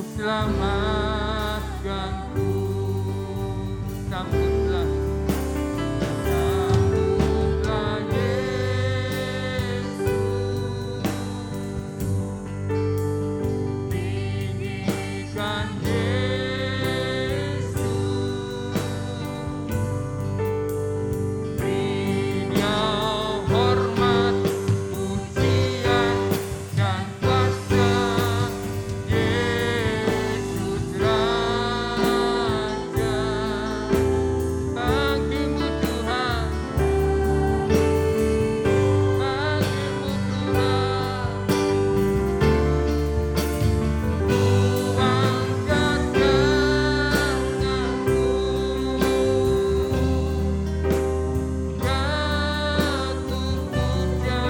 selamatkanku. Sambutlah, sambutlah Yesus, tinggikan Yesus, beri Dia hormat, pujian dan kuasa. Yesus Raja, bagimu Tuhan, bagimu Tuhan, kuangkat tanganku, ya ku puja,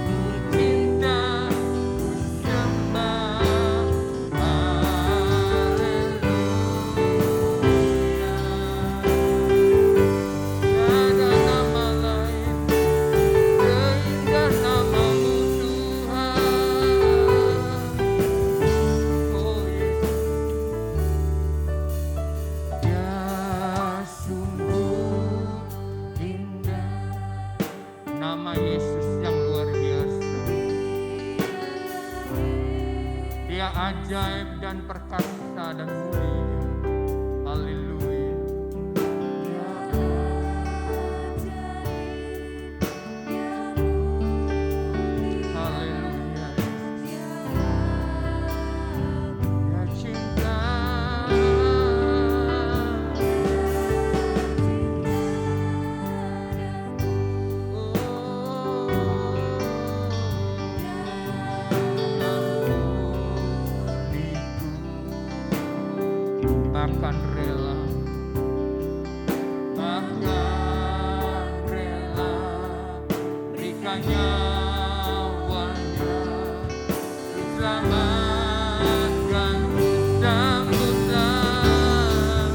ku cinta, ku sembah, haleluya. Tiada nama lain seindah namamu Tuhan. Oh Yesus, Dia sungguh indah. Nama Yesus yang luar biasa. Dia ajaib dan perkasa dan mulia. Haleluya. Haleluya. Dia cinta. Bahkan rela berikan nyawanya untuk selamatkanku. Sambutlah,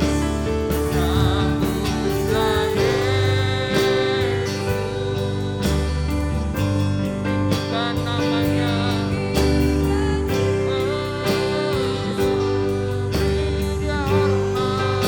sambutlah Yesus, tinggikan namanya. Beri Dia hormat,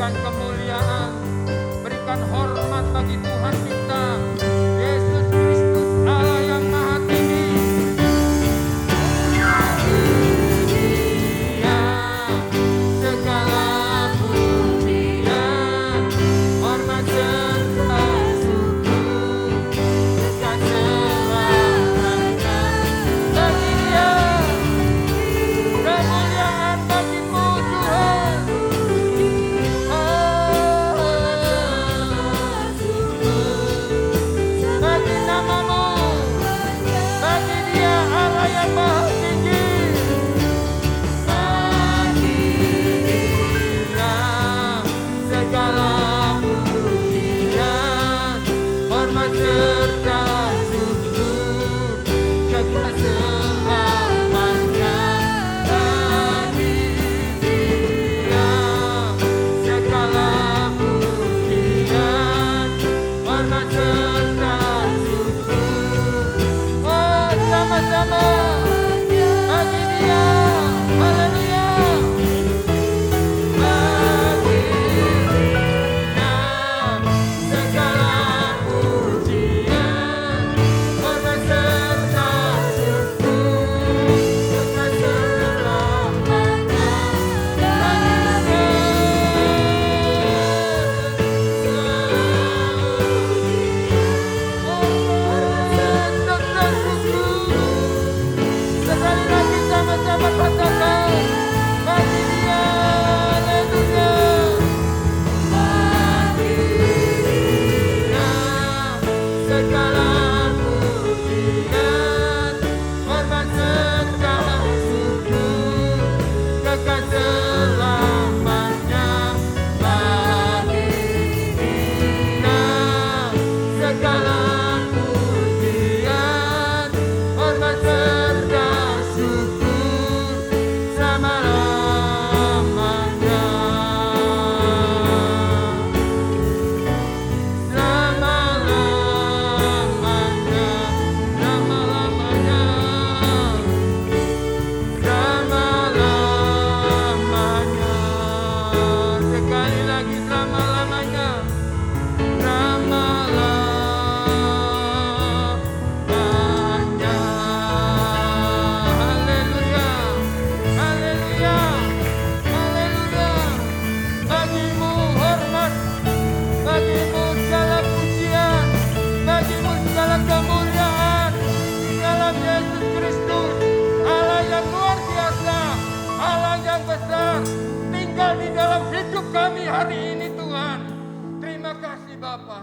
berikan kemuliaan, berikan hormat bagi Tuhan kita, Yesus Kristus, Allah yang Maha Tinggi. Dia segala pujian, hormat serta syukur, dekat selamanya. Bagi Dia kemuliaan bagimu Tuhan. Bagi namamu, bagi Dia Allah yang Maha Tinggi. Bagi Dia segala pujian, hormat serta syukur, kekal selamanya. Bagi Dia segala pujian, hormat serta syukur. Oh, sama-sama bagi Dia, haleluya. Bagi Dia segala pujian, hormat serta syukur, kekal selamanya. Bagi sekali lagi sama-sama katakan, bagi Dia, haleluya. Bagi Dia segala pujian, hormat serta syukur, kekal selamanya. Bagi Dia segala pujian, hormat serta syukur, selama-lamanya. Selama-lamanya, selama-lamanya, selama-lamanya. Sekali lagi selama-lamanya. Selama-lamanya. Haleluya, haleluya, haleluya. Bagimu hormat, bagimu segala pujian, bagimu segala kemuliaan di dalam Yesus Kristus, Allah yang luar biasa, Allah yang besar, tinggal di dalam hidup kami hari ini Tuhan. Terima kasih Bapa.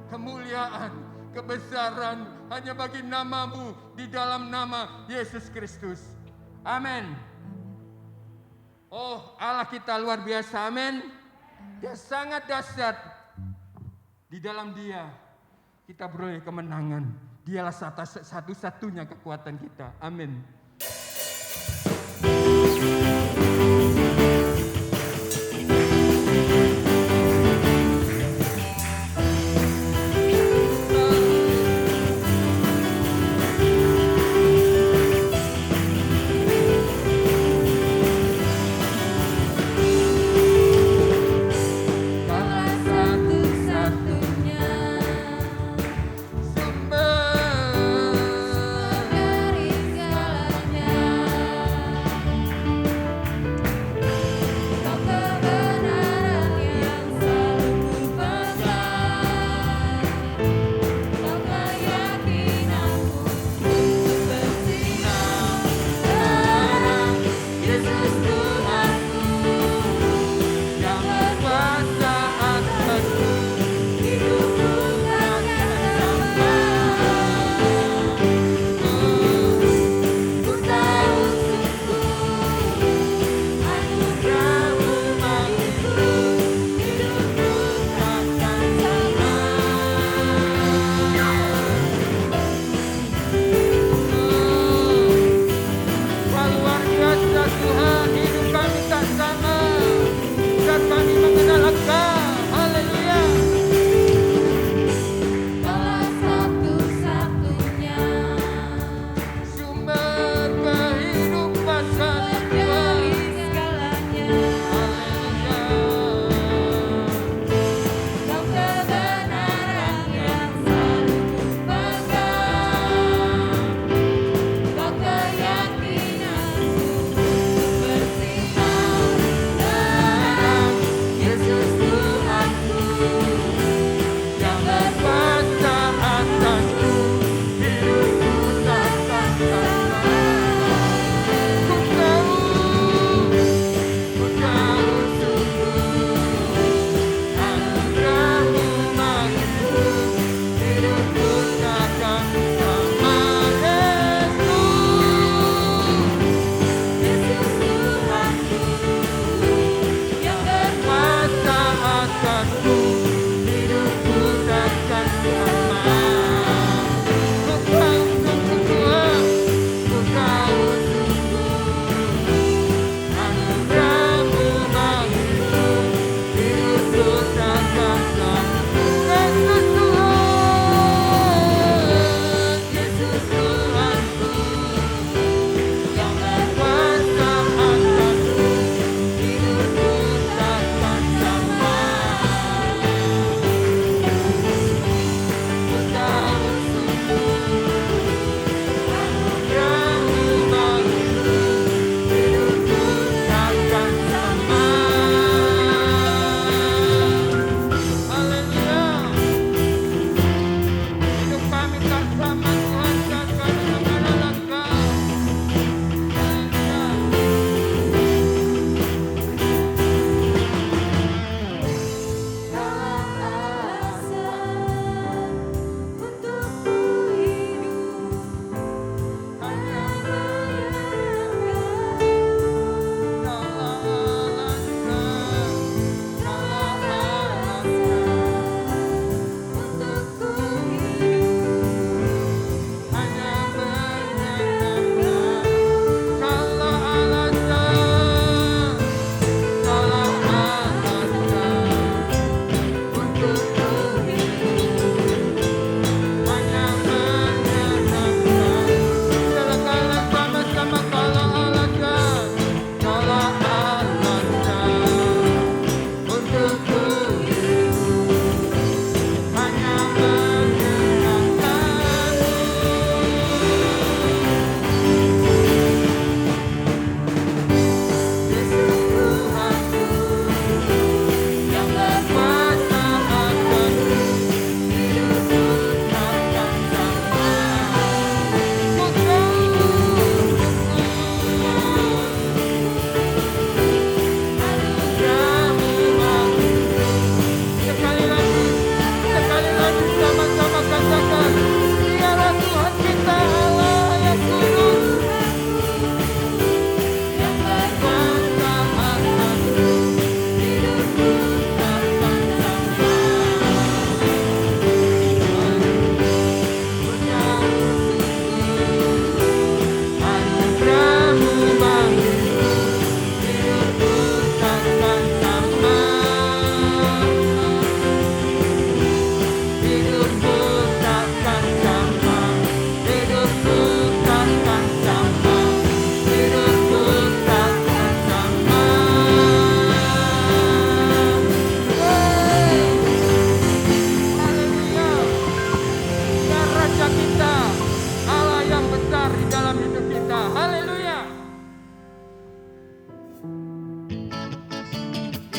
Kemuliaan, kebesaran hanya bagi namamu di dalam nama Yesus Kristus. Amin. Oh, Allah kita luar biasa, amin. Dia sangat dahsyat. Di dalam Dia kita beroleh kemenangan. Dialah satu-satunya kekuatan kita. Amin. Kaulah satu-satunya Sumber dari segalanya.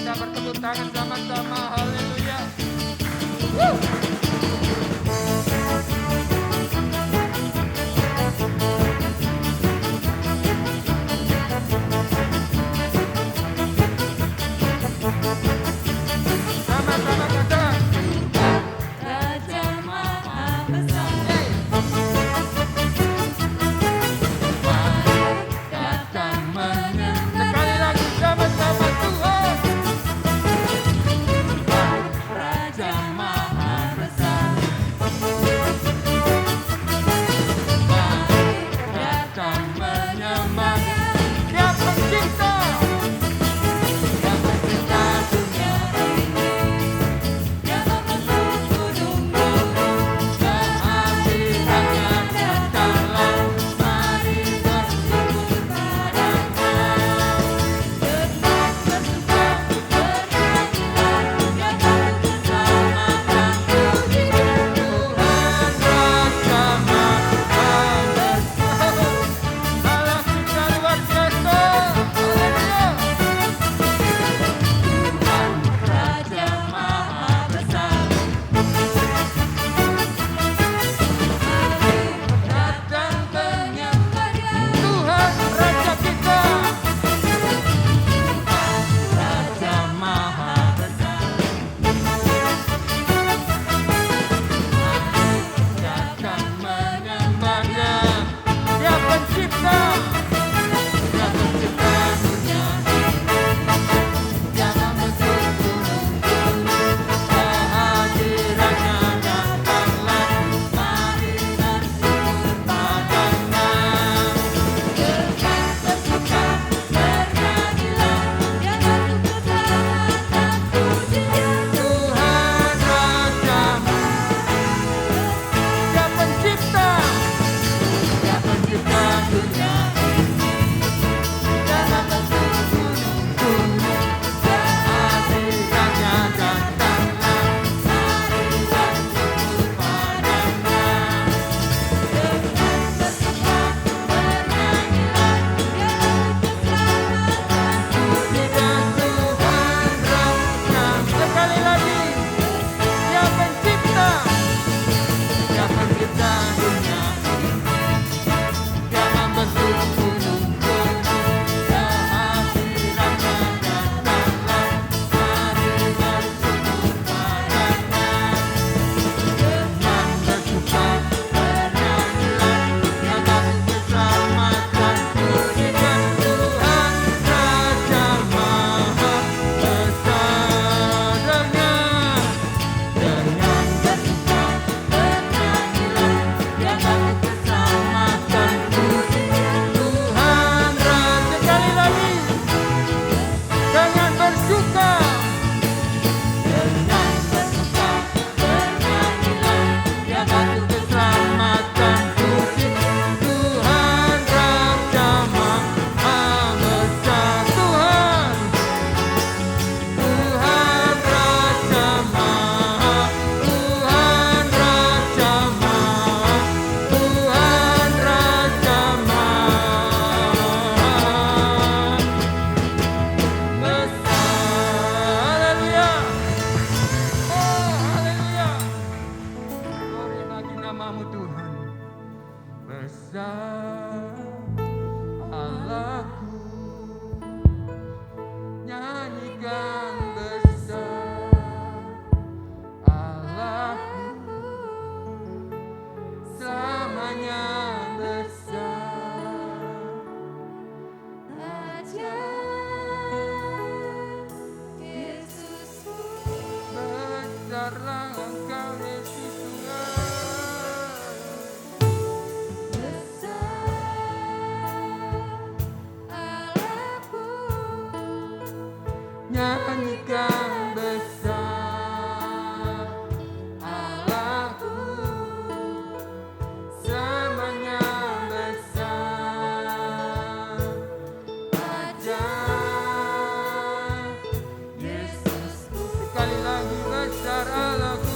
kita bertepuk tangan sama-sama. Haleluya. Sama-sama katakan. Raja Maha Besar, datang menyembah. Sekali lagi sama-sama Tuhan. Raja Maha Besar, datang menyembah. Dia pencipta. Yang mencipta dunia ini, yang membentuk gunung-gunung, kehadirannya datanglah, mari bersyukur padanya. Dengan bersuka bernyanyilah, yang patut keselamatan pujian Tuhan Raja Maha Besar. Allah kita luar biasa. Haleluya. Tuhan Raja Maha Besar. Mari datang menyembah Dia. Tuhan Raja kita. Raja Maha Besar. Datang menyembah Dia. Dia pencipta. Dia pencipta dunia ini. Dia membentuk gunung-gunung. Kehadirannya datanglah. Mari bersyukur padanya. Dengan bersuka bernyanyilah, yang patut keselamatan pujian. Tuhan Raja Dia pencipta. Dia pencipta dunia ini. Dia membentuk gunung-gunung. Kehadirannya datanglah. Mari bersyukur padanya. Dengan bersuka bernyanyilah, yang patut keselamatan Pujian Tuhan Raja. Sekali lagi. Dia pencipta. Dia pencipta dunia ini. Dia membentuk gunung-gunung. Kehadirannya datanglah. Mari bersyukur padanya. Dengan bersuka bernyanyilah, yang patut keselamatan pujian Tuhan Raja Maha Besar. Dengan bersuka bernyanyilah, yang patut keselamatan pujian. Tuhan Raja. Sekali lagi. Dengan bersuka. Dengan bersuka bernyanyilah, yang patut Keselamatan pujian Tuhan Raja Maha Besar. Tuhan. Tuhan Raja Maha. Tuhan Raja Maha. Tuhan Raja Maha Besar. Haleluya. Oh, haleluya. Glory bagi namamu Tuhan. Besar Allahku, nyanyikan besar Allahku, selamanya besar. Raja Yesusku, Besarlah Engkau Yesus Tuhan. besar Allahku, Nyanyikan besar Allahku, selamanya besar. Raja Yesusku. Sekali lagi besar Allahku.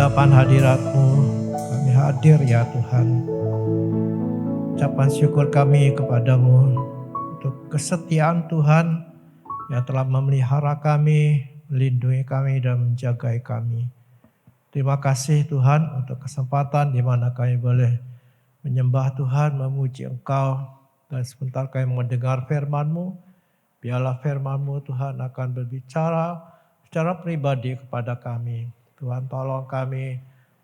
hadapan hadirat-Mu. Kami hadir ya Tuhan. Ucapan syukur kami kepadamu untuk kesetiaan Tuhan yang telah memelihara kami, melindungi kami dan menjaga kami. Terima kasih Tuhan untuk kesempatan di mana kami boleh menyembah Tuhan, memuji Engkau, dan sebentar kami mendengar firman-Mu. Biarlah firman-Mu Tuhan akan berbicara secara pribadi kepada kami. Tuhan tolong kami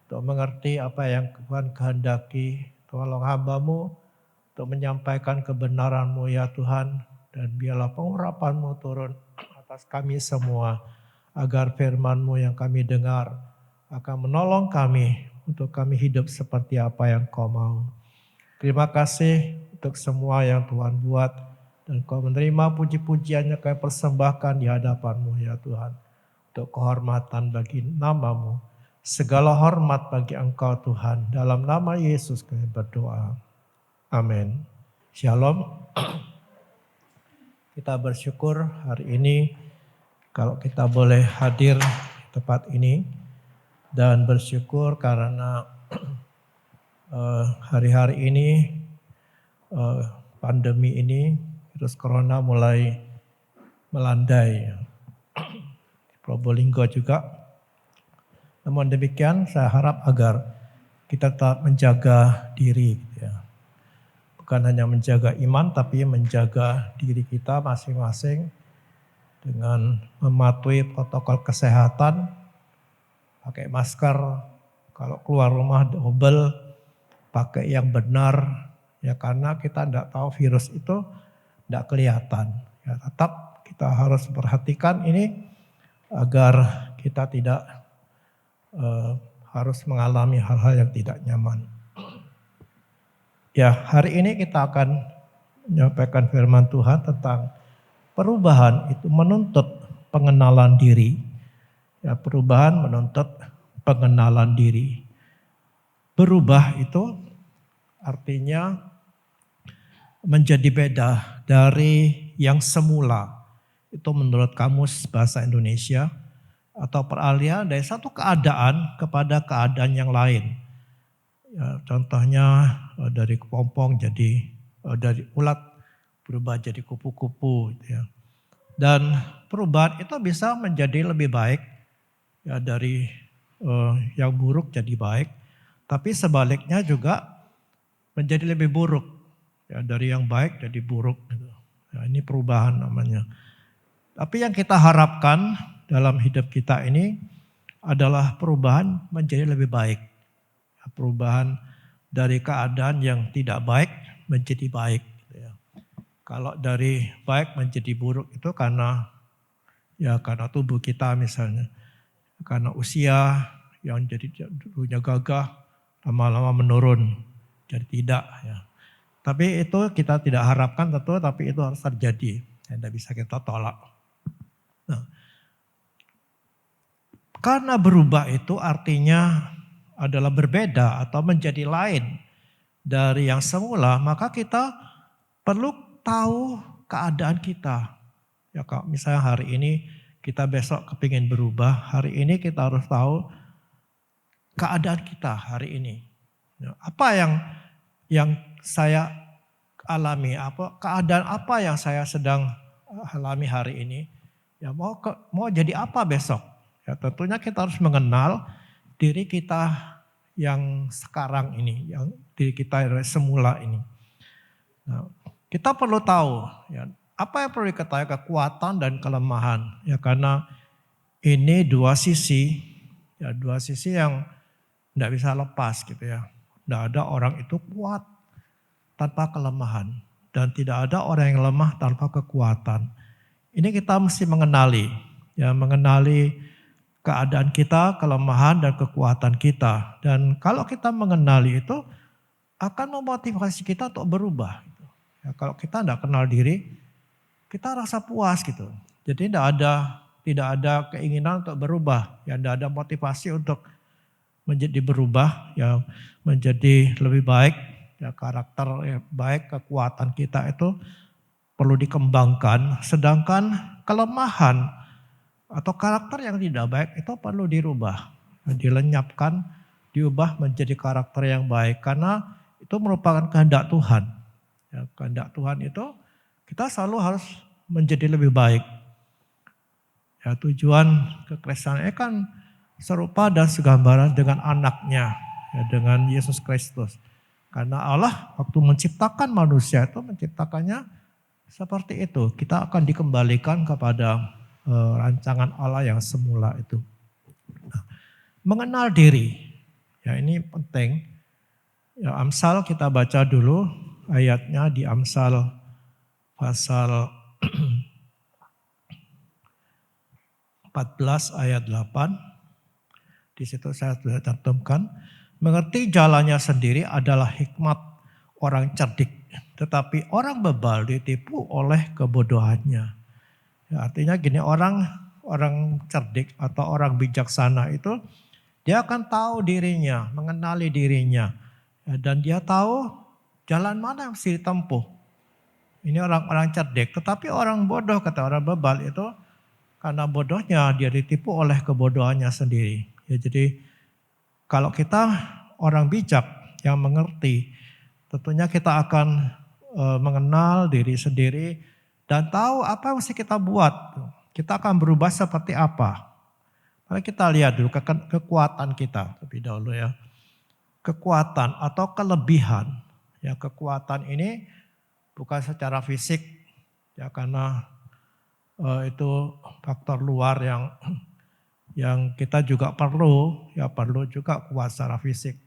untuk mengerti apa yang Tuhan kehendaki. Tolong hamba-Mu untuk menyampaikan kebenaran-Mu ya Tuhan. Dan biarlah pengurapan-Mu turun atas kami semua. Agar firman-Mu yang kami dengar akan menolong kami untuk kami hidup seperti apa yang Kau mau. Terima kasih untuk semua yang Tuhan buat. Dan Kau menerima puji-pujian yang kami persembahkan di hadapan-Mu ya Tuhan. Untuk kehormatan bagi nama-Mu. Segala hormat bagi Engkau Tuhan. Dalam nama Yesus kami berdoa. Amin. Shalom. Kita bersyukur hari ini kalau kita boleh hadir di tempat ini. Dan bersyukur karena hari-hari ini pandemi ini virus corona mulai melandai. Probolinggo juga. Namun demikian saya harap agar kita tetap menjaga diri. Ya. Bukan hanya menjaga iman tapi menjaga diri kita masing-masing dengan mematuhi protokol kesehatan. Pakai masker, kalau keluar rumah double, pakai yang benar. Ya karena kita tidak tahu virus itu tidak kelihatan. Ya, tetap kita harus perhatikan ini agar kita tidak harus mengalami hal-hal yang tidak nyaman. Ya hari ini kita akan menyampaikan firman Tuhan tentang perubahan itu menuntut pengenalan diri. Ya, perubahan menuntut pengenalan diri. Berubah itu artinya menjadi beda dari yang semula. Itu menurut Kamus Bahasa Indonesia atau peralihan dari satu keadaan kepada keadaan yang lain. Ya, contohnya dari kepompong jadi dari ulat berubah jadi kupu-kupu. Ya. Dan perubahan itu bisa menjadi lebih baik. Ya dari yang buruk jadi baik, tapi sebaliknya juga menjadi lebih buruk. Ya dari yang baik jadi buruk. Ya, ini perubahan namanya. Tapi yang kita harapkan dalam hidup kita ini adalah perubahan menjadi lebih baik. Ya, perubahan dari keadaan yang tidak baik menjadi baik. Ya. Kalau dari baik menjadi buruk itu karena tubuh kita misalnya. Karena usia yang jadi dulunya gagah lama-lama menurun jadi tidak ya. Tapi itu kita tidak harapkan tentu, tapi itu harus terjadi. Tidak bisa kita tolak. Nah, karena berubah itu artinya adalah berbeda atau menjadi lain dari yang semula, maka kita perlu tahu keadaan kita. Ya kalau misalnya hari ini kita besok kepingin berubah, hari ini kita harus tahu keadaan kita hari ini. Apa yang saya alami, keadaan apa yang saya sedang alami hari ini. Ya mau jadi apa besok? Ya tentunya kita harus mengenal diri kita yang sekarang ini, yang diri kita yang semula ini. Nah, kita perlu tahu ya, apa yang perlu diketahui kekuatan dan kelemahan. Ya karena ini dua sisi yang tidak bisa lepas gitu ya. Tidak ada orang itu kuat tanpa kelemahan. Dan tidak ada orang yang lemah tanpa kekuatan. Ini kita mesti mengenali keadaan kita, kelemahan dan kekuatan kita. Dan kalau kita mengenali itu akan memotivasi kita untuk berubah. Ya, kalau kita tidak kenal diri, kita rasa puas gitu. Jadi tidak ada keinginan untuk berubah. Ya, tidak ada motivasi untuk menjadi berubah, ya menjadi lebih baik. Ya, karakter yang baik, kekuatan kita itu perlu dikembangkan. Sedangkan kelemahan atau karakter yang tidak baik itu perlu dirubah. dilenyapkan, diubah menjadi karakter yang baik. Karena itu merupakan kehendak Tuhan. Ya, kehendak Tuhan itu kita selalu harus menjadi lebih baik. Ya, tujuan kekristenan kan serupa dan segambaran dengan anaknya, ya, dengan Yesus Kristus. Karena Allah waktu menciptakan manusia itu menciptakannya seperti itu. Kita akan dikembalikan kepada rancangan Allah yang semula itu. Nah, mengenal diri, ya ini penting. Ya, Amsal kita baca dulu ayatnya di Amsal pasal 14 ayat 8. Di situ saya sudah cantumkan. Mengerti jalannya sendiri adalah hikmat orang cerdik. Tetapi orang bebal ditipu oleh kebodohannya. Ya, artinya gini, orang cerdik atau orang bijaksana itu dia akan tahu dirinya, mengenali dirinya. Ya, dan dia tahu jalan mana yang mesti ditempuh. Ini orang-orang cerdik. Tetapi orang bodoh, kata orang bebal itu, karena bodohnya dia ditipu oleh kebodohannya sendiri. Ya, jadi kalau kita orang bijak yang mengerti, tentunya kita akan mengenal diri sendiri dan tahu apa yang mesti kita buat. Kita akan berubah seperti apa. Mari kita lihat dulu kekuatan kita lebih dahulu ya. Kekuatan atau kelebihan. Ya, kekuatan ini bukan secara fisik ya, karena itu faktor luar yang kita juga perlu juga kuat secara fisik.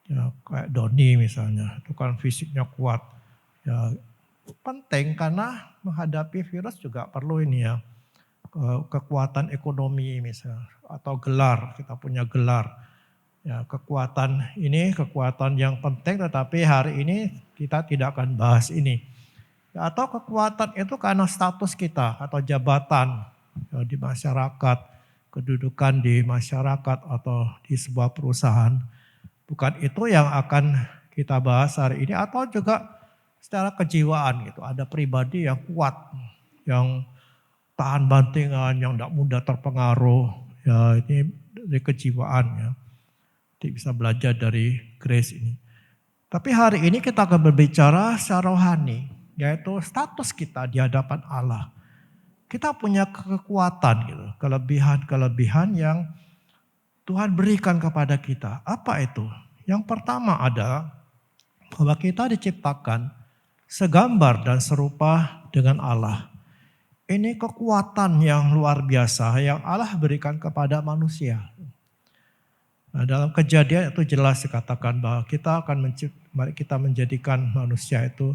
Ya, kayak Doni misalnya, itu kan fisiknya kuat. Ya, penting karena menghadapi virus juga perlu ini ya, kekuatan ekonomi misalnya, atau gelar, kita punya gelar. Ya, kekuatan ini kekuatan yang penting, tetapi hari ini kita tidak akan bahas ini. Ya, atau kekuatan itu karena status kita atau jabatan ya, di masyarakat, kedudukan di masyarakat atau di sebuah perusahaan. Bukan itu yang akan kita bahas hari ini, atau juga secara kejiwaan gitu. Ada pribadi yang kuat, yang tahan bantingan, yang tidak mudah terpengaruh. Ya, ini dari kejiwaan ya. Kita bisa belajar dari Grace ini. Tapi hari ini kita akan berbicara secara rohani, yaitu status kita di hadapan Allah. Kita punya kekuatan gitu, kelebihan-kelebihan yang Tuhan berikan kepada kita. Apa itu? Yang pertama adalah bahwa kita diciptakan segambar dan serupa dengan Allah. Ini kekuatan yang luar biasa yang Allah berikan kepada manusia. Nah, dalam Kejadian itu jelas dikatakan bahwa mari kita menjadikan manusia itu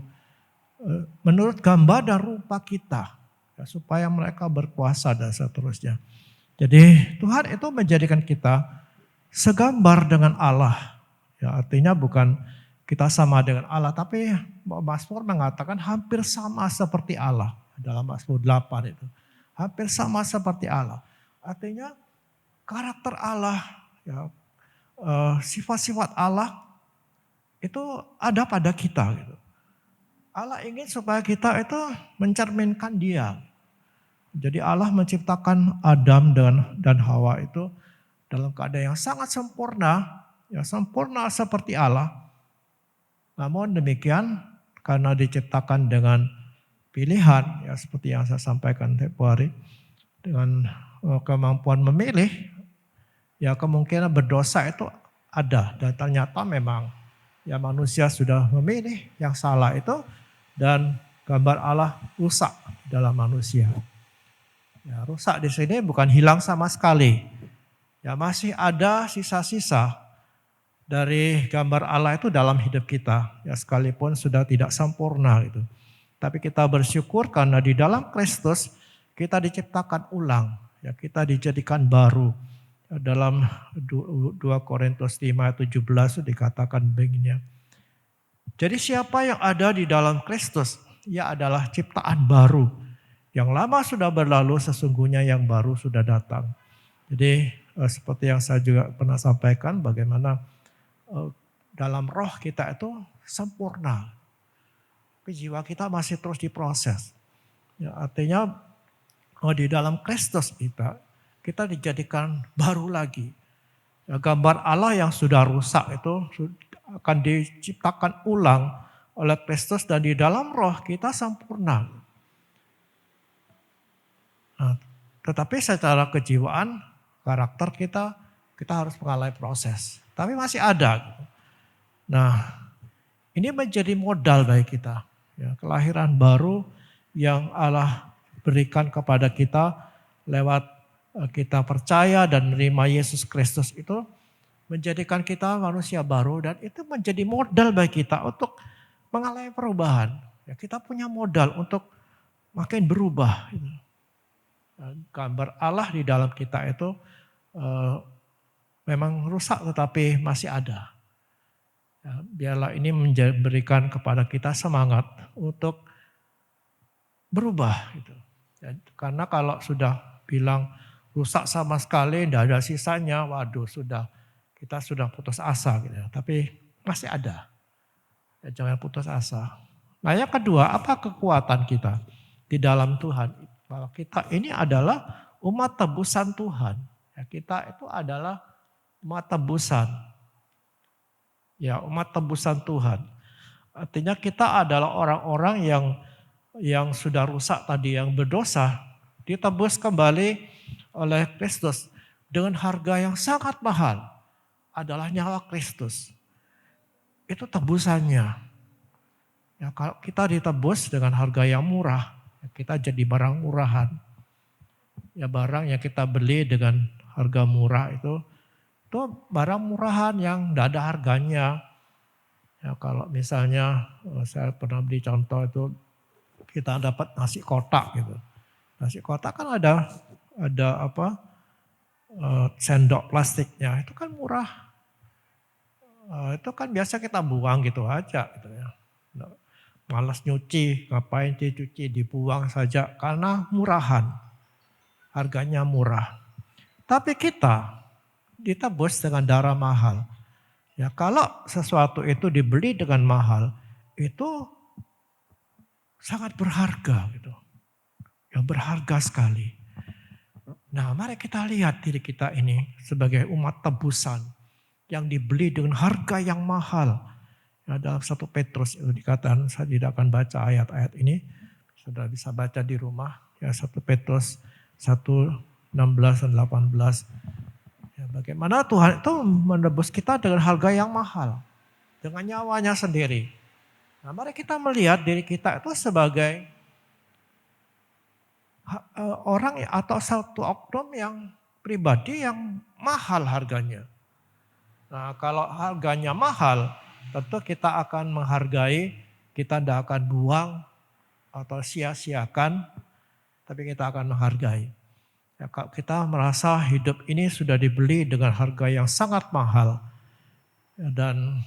menurut gambar dan rupa kita. Ya, supaya mereka berkuasa dan seterusnya. Jadi Tuhan itu menjadikan kita segambar dengan Allah. Ya, artinya bukan kita sama dengan Allah, tapi Mazmur mengatakan hampir sama seperti Allah. Dalam Mazmur 8 itu. Hampir sama seperti Allah. Artinya karakter Allah, ya, sifat-sifat Allah itu ada pada kita gitu. Allah ingin supaya kita itu mencerminkan Dia. Jadi Allah menciptakan Adam dan Hawa itu dalam keadaan yang sangat sempurna, ya sempurna seperti Allah. Namun demikian karena diciptakan dengan pilihan, ya seperti yang saya sampaikan tempo hari, dengan kemampuan memilih, ya kemungkinan berdosa itu ada. Dan ternyata memang ya manusia sudah memilih yang salah itu, dan gambar Allah rusak dalam manusia. Ya, rusak di sini bukan hilang sama sekali. Ya, masih ada sisa-sisa dari gambar Allah itu dalam hidup kita. Ya, sekalipun sudah tidak sempurna itu. Tapi kita bersyukur karena di dalam Kristus kita diciptakan ulang. Ya, kita dijadikan baru. Ya, dalam 2 Korintus 5:17 dikatakan begini. Jadi siapa yang ada di dalam Kristus, ia adalah ciptaan baru. Yang lama sudah berlalu, sesungguhnya yang baru sudah datang. Jadi seperti yang saya juga pernah sampaikan, bagaimana dalam roh kita itu sempurna. Tapi jiwa kita masih terus diproses. Ya, artinya di dalam Kristus kita dijadikan baru lagi. Ya, gambar Allah yang sudah rusak itu akan diciptakan ulang oleh Kristus dan di dalam roh kita sempurna. Nah, tetapi secara kejiwaan, karakter kita harus mengalami proses. Tapi masih ada. Nah, ini menjadi modal bagi kita. Ya, kelahiran baru yang Allah berikan kepada kita lewat kita percaya dan menerima Yesus Kristus itu menjadikan kita manusia baru dan itu menjadi modal bagi kita untuk mengalami perubahan. Ya, kita punya modal untuk makin berubah. Gambar Allah di dalam kita itu memang rusak tetapi masih ada. Ya, biarlah ini memberikan kepada kita semangat untuk berubah. Gitu. Ya, karena kalau sudah bilang rusak sama sekali, tidak ada sisanya, waduh kita sudah putus asa. Gitu. Tapi masih ada. Ya, jangan putus asa. Nah yang kedua, apa kekuatan kita di dalam Tuhan? Bahwa kita ini adalah umat tebusan Tuhan. Ya, kita itu adalah umat tebusan. Ya, umat tebusan Tuhan. Artinya kita adalah orang-orang yang sudah rusak tadi, yang berdosa, ditebus kembali oleh Kristus dengan harga yang sangat mahal. Adalah nyawa Kristus. Itu tebusannya. Ya, kalau kita ditebus dengan harga yang murah, ya kita jadi barang murahan. Ya, barang yang kita beli dengan harga murah itu barang murahan yang tidak ada harganya. Ya, kalau misalnya saya pernah beli contoh itu kita dapat nasi kotak gitu. Nasi kotak kan ada sendok plastiknya itu kan murah. Itu kan biasa kita buang gitu aja gitu ya. Malas nyuci, ngapain cuci dibuang saja karena murahan. Harganya murah. Tapi kita ditebus dengan darah mahal. Ya, kalau sesuatu itu dibeli dengan mahal, itu sangat berharga gitu. Ya, berharga sekali. Nah, mari kita lihat diri kita ini sebagai umat tebusan yang dibeli dengan harga yang mahal. Ya, dalam 1 Petrus itu dikatakan, saya tidak akan baca ayat-ayat ini. Sudah bisa baca di rumah. Ya, 1 Petrus 1:16 dan 18. Bagaimana Tuhan itu menebus kita dengan harga yang mahal. Dengan nyawanya sendiri. Nah, mari kita melihat diri kita itu sebagai orang atau satu oknum yang pribadi yang mahal harganya. Nah, kalau harganya mahal, tentu kita akan menghargai, kita tidak akan buang atau sia-siakan, tapi kita akan menghargai. Ya, kalau kita merasa hidup ini sudah dibeli dengan harga yang sangat mahal dan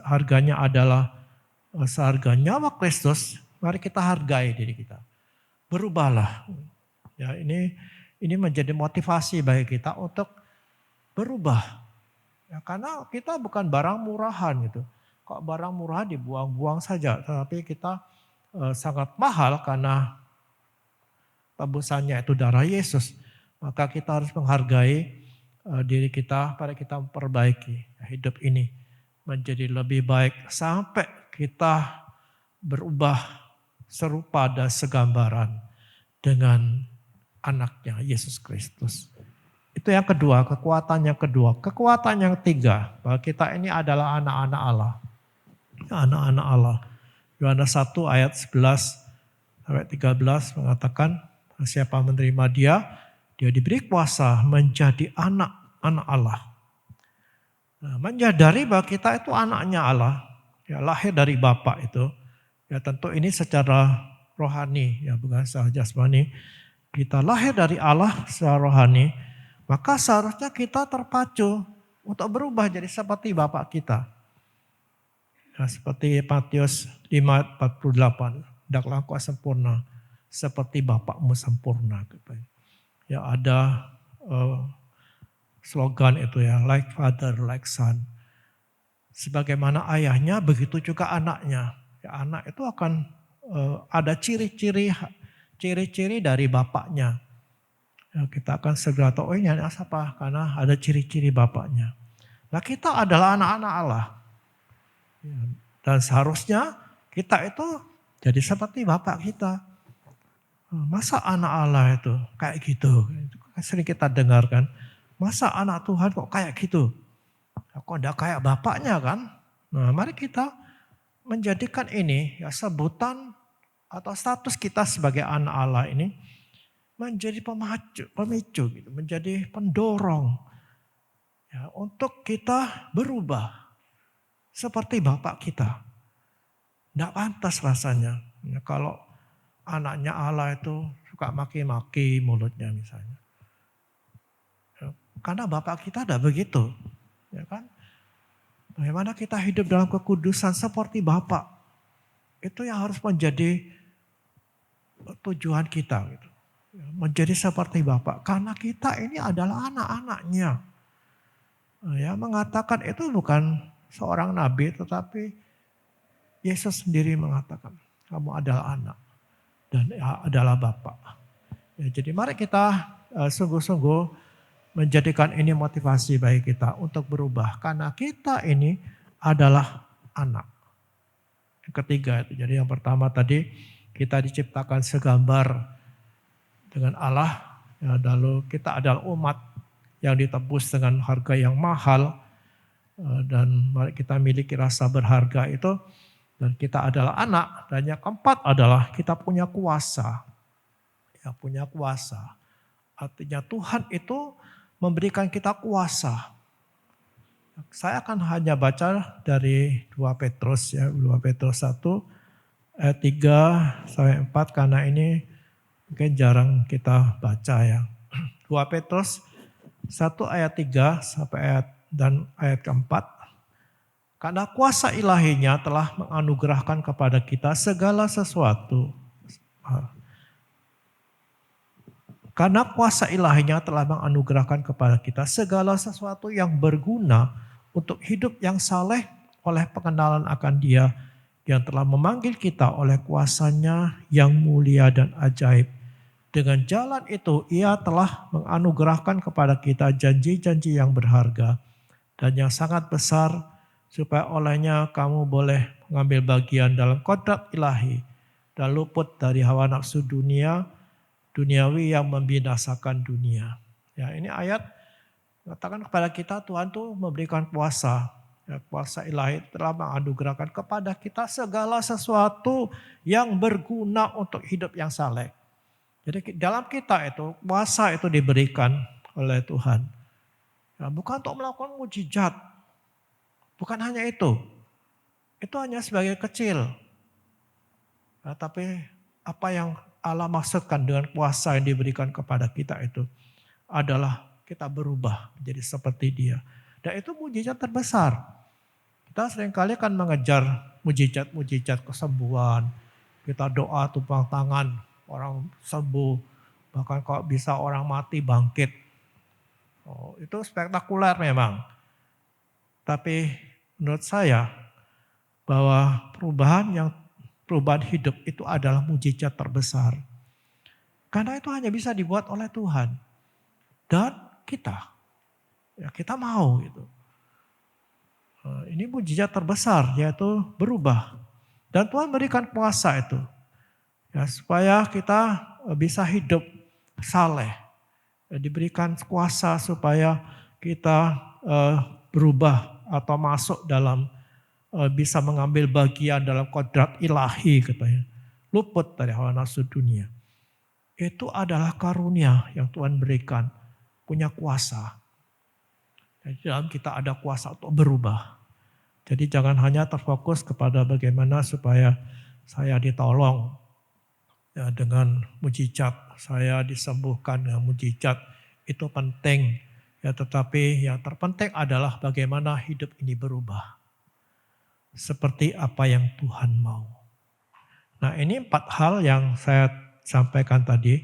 harganya adalah seharga nyawa Kristus, mari kita hargai diri kita. Berubahlah. Ya, ini menjadi motivasi bagi kita untuk berubah. Ya, karena kita bukan barang murahan gitu. Kok barang murah dibuang-buang saja, tetapi kita sangat mahal karena tebusannya itu darah Yesus, maka kita harus menghargai diri kita, pada kita memperbaiki hidup ini menjadi lebih baik sampai kita berubah serupa dan segambaran dengan anaknya Yesus Kristus. Itu yang kedua, kekuatan yang kedua. Kekuatan yang ketiga, bahwa kita ini adalah anak-anak Allah. Anak-anak Allah. Yohanes 1 ayat 11 sampai 13 mengatakan, siapa menerima dia diberi kuasa menjadi anak-anak Allah. Nah, menyadari bahwa kita itu anaknya Allah, ya lahir dari Bapa itu, ya tentu ini secara rohani, ya bukan secara jasmani. Kita lahir dari Allah secara rohani, maka seharusnya kita terpacu untuk berubah jadi seperti Bapa kita. Ya, seperti Matius 5:48, hendaklah engkau sempurna seperti Bapakmu sempurna. Ya ada slogan itu ya, like father, like son. Sebagaimana ayahnya, begitu juga anaknya. Ya, anak itu akan ada ciri-ciri dari bapaknya. Ya, kita akan segera tahu, oh ini anak siapa? Karena ada ciri-ciri bapaknya. Nah kita adalah anak-anak Allah. Ya, dan seharusnya kita itu jadi seperti bapak kita. Masa anak Allah itu kayak gitu? Itu sering kita dengarkan. Masa anak Tuhan kok kayak gitu? Kok enggak kayak bapaknya kan? Nah mari kita menjadikan ini ya sebutan atau status kita sebagai anak Allah ini menjadi pemicu gitu, menjadi pendorong ya, untuk kita berubah seperti bapak kita. Tidak pantas rasanya ya, kalau anaknya Allah itu suka maki-maki mulutnya misalnya. Ya, karena bapak kita tidak begitu. Ya kan? Bagaimana kita hidup dalam kekudusan seperti bapak. Itu yang harus menjadi tujuan kita gitu. Menjadi seperti Bapak. Karena kita ini adalah anak-anaknya. Ya, mengatakan itu bukan seorang nabi, tetapi Yesus sendiri mengatakan, kamu adalah anak dan adalah Bapak. Ya, jadi mari kita sungguh-sungguh menjadikan ini motivasi bagi kita untuk berubah. Karena kita ini adalah anak. Yang ketiga itu, jadi yang pertama tadi kita diciptakan segambar dengan Allah, ya, lalu kita adalah umat yang ditebus dengan harga yang mahal, dan kita miliki rasa berharga itu, dan kita adalah anak, dan yang keempat adalah kita punya kuasa. Ya, punya kuasa. Artinya Tuhan itu memberikan kita kuasa. Saya akan hanya baca dari 2 Petrus ya, 2 Petrus 1 ayat 3 sampai 4 karena ini mungkin jarang kita baca ya. 2 Petrus 1 ayat 3 sampai ayat keempat. Karena kuasa ilahinya telah menganugerahkan kepada kita segala sesuatu. Karena kuasa ilahinya telah menganugerahkan kepada kita segala sesuatu yang berguna untuk hidup yang saleh oleh pengenalan akan Dia yang telah memanggil kita oleh kuasanya yang mulia dan ajaib. Dengan jalan itu Ia telah menganugerahkan kepada kita janji-janji yang berharga dan yang sangat besar supaya olehnya kamu boleh mengambil bagian dalam kodrat ilahi dan luput dari hawa nafsu duniawi yang membinasakan dunia. Ya, ini ayat mengatakan kepada kita Tuhan tuh memberikan kuasa. Ya, kuasa ilahi telah menganugerahkan kepada kita segala sesuatu yang berguna untuk hidup yang saleh. Jadi dalam kita itu kuasa itu diberikan oleh Tuhan. Ya, bukan untuk melakukan mujizat. Bukan hanya itu. Itu hanya sebagai kecil. Ya, tapi apa yang Allah maksudkan dengan kuasa yang diberikan kepada kita itu adalah kita berubah menjadi seperti Dia. Dan itu mujizat terbesar. Kita seringkali kan mengejar mujizat kesembuhan. Kita doa tumpang tangan, orang sembuh. Bahkan kalau bisa orang mati bangkit. Oh, itu spektakuler memang. Tapi menurut saya bahwa perubahan hidup itu adalah mujizat terbesar. Karena itu hanya bisa dibuat oleh Tuhan. Dan kita. Ya, kita mau gitu. Ini mujizat terbesar yaitu berubah. Dan Tuhan berikan kuasa itu. Ya, supaya kita bisa hidup saleh. Ya, diberikan kuasa supaya kita berubah atau masuk dalam bisa mengambil bagian dalam kodrat ilahi katanya. Luput dari hawa nafsu dunia. Itu adalah karunia yang Tuhan berikan. Punya kuasa. Jadi dalam kita ada kuasa untuk berubah. Jadi jangan hanya terfokus kepada bagaimana supaya saya ditolong ya, dengan mujizat. Saya disembuhkan dengan mujizat. Itu penting. Ya, tetapi yang terpenting adalah bagaimana hidup ini berubah. Seperti apa yang Tuhan mau. Nah ini 4 hal yang saya sampaikan tadi.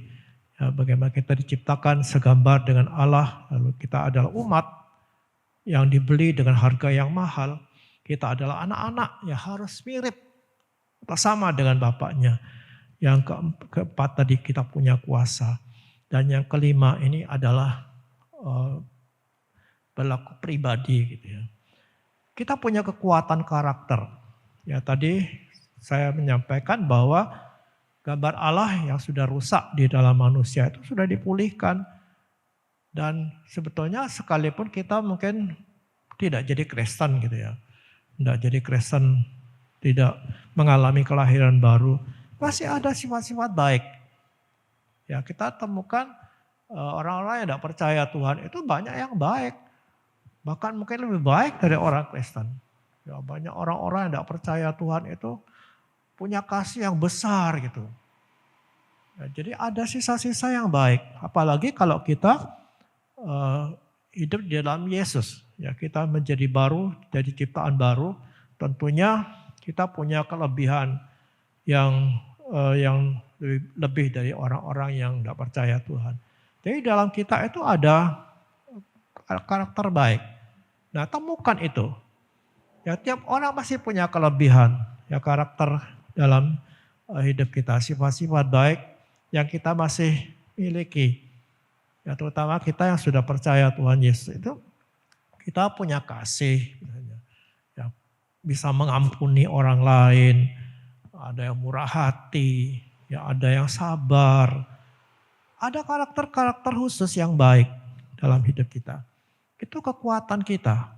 Ya, bagaimana kita diciptakan segambar dengan Allah. Lalu kita adalah umat yang dibeli dengan harga yang mahal. Kita adalah anak-anak yang harus mirip atau sama dengan bapaknya. Yang keempat tadi kita punya kuasa. Dan yang kelima ini adalah berlaku pribadi gitu ya. Kita punya kekuatan karakter. Ya tadi saya menyampaikan bahwa gambar Allah yang sudah rusak di dalam manusia itu sudah dipulihkan. Dan sebetulnya sekalipun kita mungkin tidak jadi Kristen gitu ya. Tidak jadi Kristen, tidak mengalami kelahiran baru. Masih ada sifat-sifat baik. Ya kita temukan orang-orang yang tidak percaya Tuhan itu banyak yang baik. Bahkan mungkin lebih baik dari orang Kristen. Ya, banyak orang-orang yang tidak percaya Tuhan itu punya kasih yang besar gitu. Ya, jadi ada sisa-sisa yang baik. Apalagi kalau kita hidup di dalam Yesus. Ya, kita menjadi baru, jadi ciptaan baru. Tentunya kita punya kelebihan yang lebih dari orang-orang yang tidak percaya Tuhan. Jadi dalam kita itu ada karakter baik. Nah, temukan itu. Ya, tiap orang masih punya kelebihan, ya karakter dalam hidup kita, sifat-sifat baik yang kita masih miliki. Ya, terutama kita yang sudah percaya Tuhan Yesus itu kita punya kasih, ya, bisa mengampuni orang lain, ada yang murah hati, ya ada yang sabar. Ada karakter-karakter khusus yang baik dalam hidup kita. Itu kekuatan kita.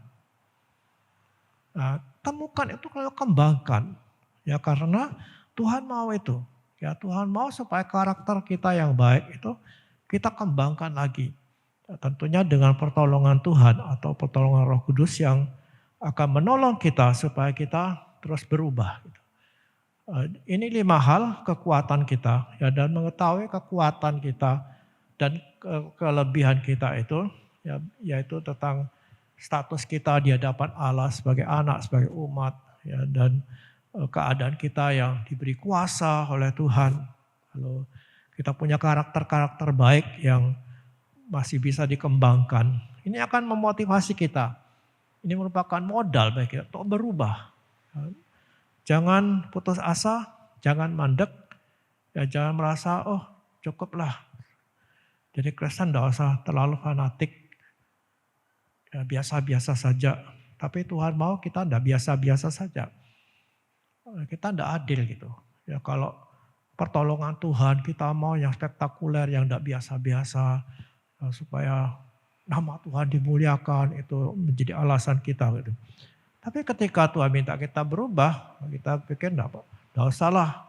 Nah, temukan itu kalau kembangkan. Ya karena Tuhan mau itu. Ya Tuhan mau supaya karakter kita yang baik itu kita kembangkan lagi. Ya, tentunya dengan pertolongan Tuhan atau pertolongan Roh Kudus yang akan menolong kita supaya kita terus berubah. Ini 5 hal kekuatan kita, ya, dan mengetahui kekuatan kita dan kelebihan kita itu, ya, yaitu tentang status kita di hadapan Allah sebagai anak, sebagai umat, ya, dan keadaan kita yang diberi kuasa oleh Tuhan. Lalu kita punya karakter-karakter baik yang masih bisa dikembangkan. Ini akan memotivasi kita. Ini merupakan modal bagi kita untuk berubah. Jangan putus asa, jangan mandek, ya jangan merasa oh cukuplah. Jadi Kristen tidak usah terlalu fanatik, ya, biasa-biasa saja. Tapi Tuhan mau kita tidak biasa-biasa saja. Kita tidak adil gitu. Ya kalau pertolongan Tuhan kita mau yang spektakuler, yang tidak biasa-biasa, supaya nama Tuhan dimuliakan, itu menjadi alasan kita gitu. Tapi ketika Tuhan minta kita berubah, kita pikir enggak usahlah,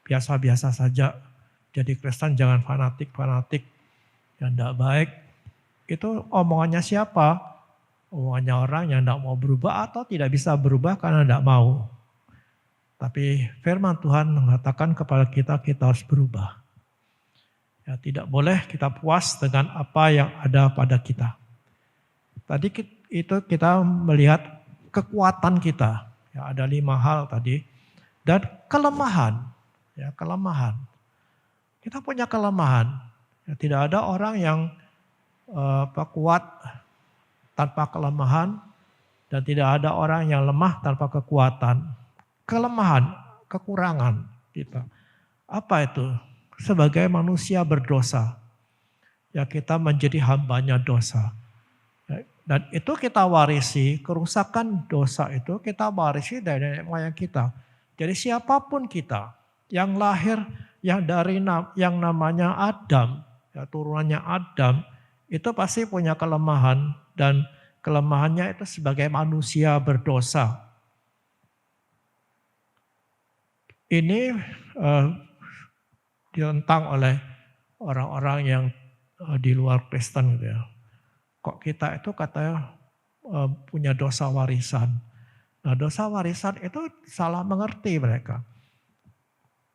biasa-biasa saja. Jadi Kristen jangan fanatik-fanatik yang enggak baik. Itu omongannya siapa? Omongannya orang yang enggak mau berubah atau tidak bisa berubah karena enggak mau. Tapi firman Tuhan mengatakan kepada kita harus berubah. Ya, tidak boleh kita puas dengan apa yang ada pada kita. Tadi itu kita melihat kekuatan kita, ya ada 5 hal tadi, dan kelemahan, ya kelemahan. Kita punya kelemahan, ya, tidak ada orang yang kuat tanpa kelemahan, dan tidak ada orang yang lemah tanpa kekuatan. Kelemahan, kekurangan kita. Apa itu? Sebagai manusia berdosa, ya kita menjadi hambanya dosa. Dan itu kita warisi, kerusakan dosa itu kita warisi dari nenek moyang kita. Jadi siapapun kita yang lahir yang dari yang namanya Adam, ya turunannya Adam, itu pasti punya kelemahan dan kelemahannya itu sebagai manusia berdosa. Ini ditentang oleh orang-orang yang di luar Kristen gitu ya. Kok kita itu katanya punya dosa warisan. Nah dosa warisan itu salah mengerti mereka.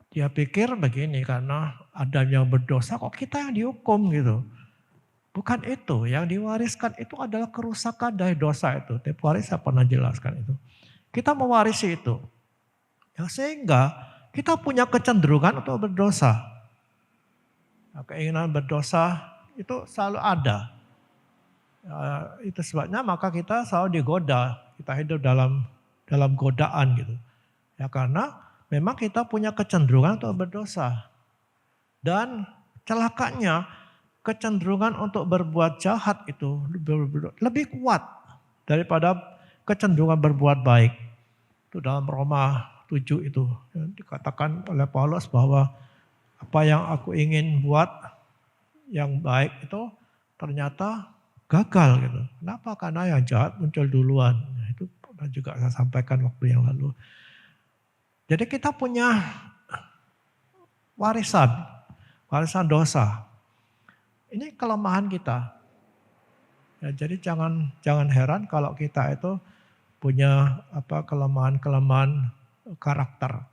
Dia pikir begini, karena Adam yang berdosa kok kita yang dihukum gitu. Bukan itu, yang diwariskan itu adalah kerusakan dari dosa itu. Tiap hari saya pernah jelaskan itu. Kita mewarisi itu. Ya, sehingga kita punya kecenderungan untuk berdosa. Nah, keinginan berdosa itu selalu ada. Itu sebabnya maka kita selalu digoda, kita hidup dalam godaan gitu. Ya karena memang kita punya kecenderungan untuk berdosa. Dan celakanya kecenderungan untuk berbuat jahat itu lebih kuat daripada kecenderungan berbuat baik. Itu dalam Roma 7 itu dikatakan oleh Paulus bahwa apa yang aku ingin buat yang baik itu ternyata gagal gitu. Kenapa? Karena yang jahat muncul duluan. Nah, itu pernah juga saya sampaikan waktu yang lalu. Jadi kita punya warisan dosa. Ini kelemahan kita. Ya, jadi jangan heran kalau kita itu punya kelemahan karakter.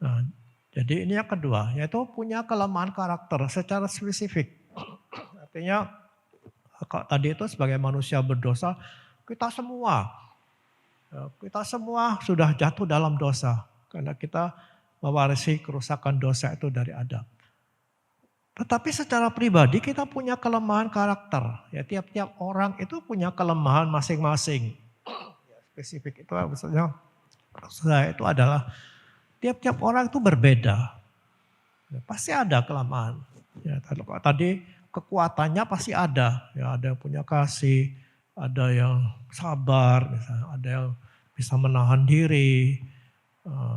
Nah, jadi ini yang kedua, yaitu punya kelemahan karakter secara spesifik. Artinya kalau tadi itu sebagai manusia berdosa, kita semua sudah jatuh dalam dosa. Karena kita mewarisi kerusakan dosa itu dari Adam. Tetapi secara pribadi kita punya kelemahan karakter. Ya, tiap-tiap orang itu punya kelemahan masing-masing. Ya, spesifik itu maksudnya saya itu adalah tiap-tiap orang itu berbeda. Ya, pasti ada kelemahan. Ya, tadi kekuatannya pasti ada. Ya, ada yang punya kasih, ada yang sabar, misalnya, ada yang bisa menahan diri.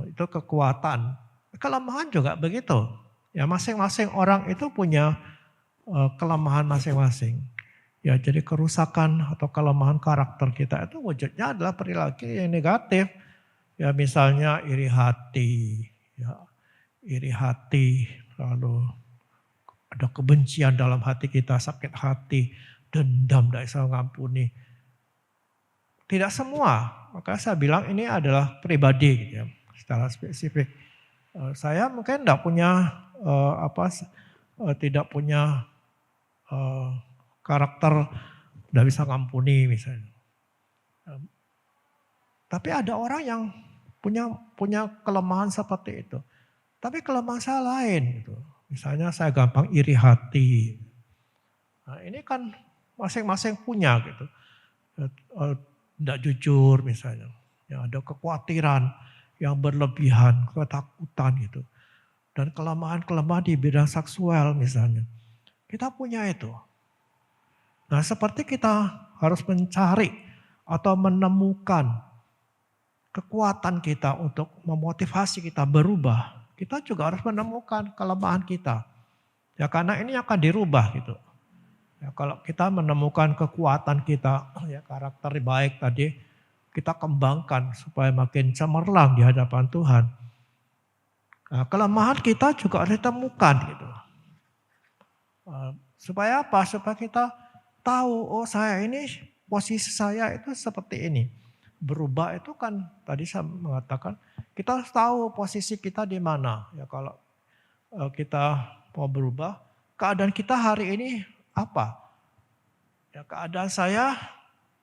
Itu kekuatan. Kelemahan juga begitu. Ya, masing-masing orang itu punya kelemahan masing-masing. Ya, jadi kerusakan atau kelemahan karakter kita itu wujudnya adalah perilaku yang negatif. Ya, misalnya iri hati, lalu ada kebencian dalam hati kita, sakit hati, dendam, tidak bisa mengampuni. Tidak semua, maka saya bilang ini adalah pribadi, gitu ya, secara spesifik. Saya mungkin tidak punya karakter tidak bisa mengampuni misalnya. Tapi ada orang yang punya kelemahan seperti itu. Tapi kelemahan saya lain. Gitu. Misalnya saya gampang iri hati. Nah, ini kan masing-masing punya gitu. Tidak jujur misalnya. Ya, ada kekhawatiran yang berlebihan, ketakutan gitu. Dan kelemahan-kelemahan di bidang seksual misalnya. Kita punya itu. Nah, seperti kita harus mencari atau menemukan kekuatan kita untuk memotivasi kita berubah, kita juga harus menemukan kelemahan kita. Ya, karena ini akan dirubah gitu. Ya, kalau kita menemukan kekuatan kita, ya karakter baik tadi, kita kembangkan supaya makin cemerlang di hadapan Tuhan. Nah, kelemahan kita juga harus ditemukan gitu. Supaya apa? Supaya kita tahu, oh saya ini, posisi saya itu seperti ini. Berubah itu kan tadi saya mengatakan kita harus tahu posisi kita di mana. Ya, kalau kita mau berubah, keadaan kita hari ini apa? Ya, keadaan saya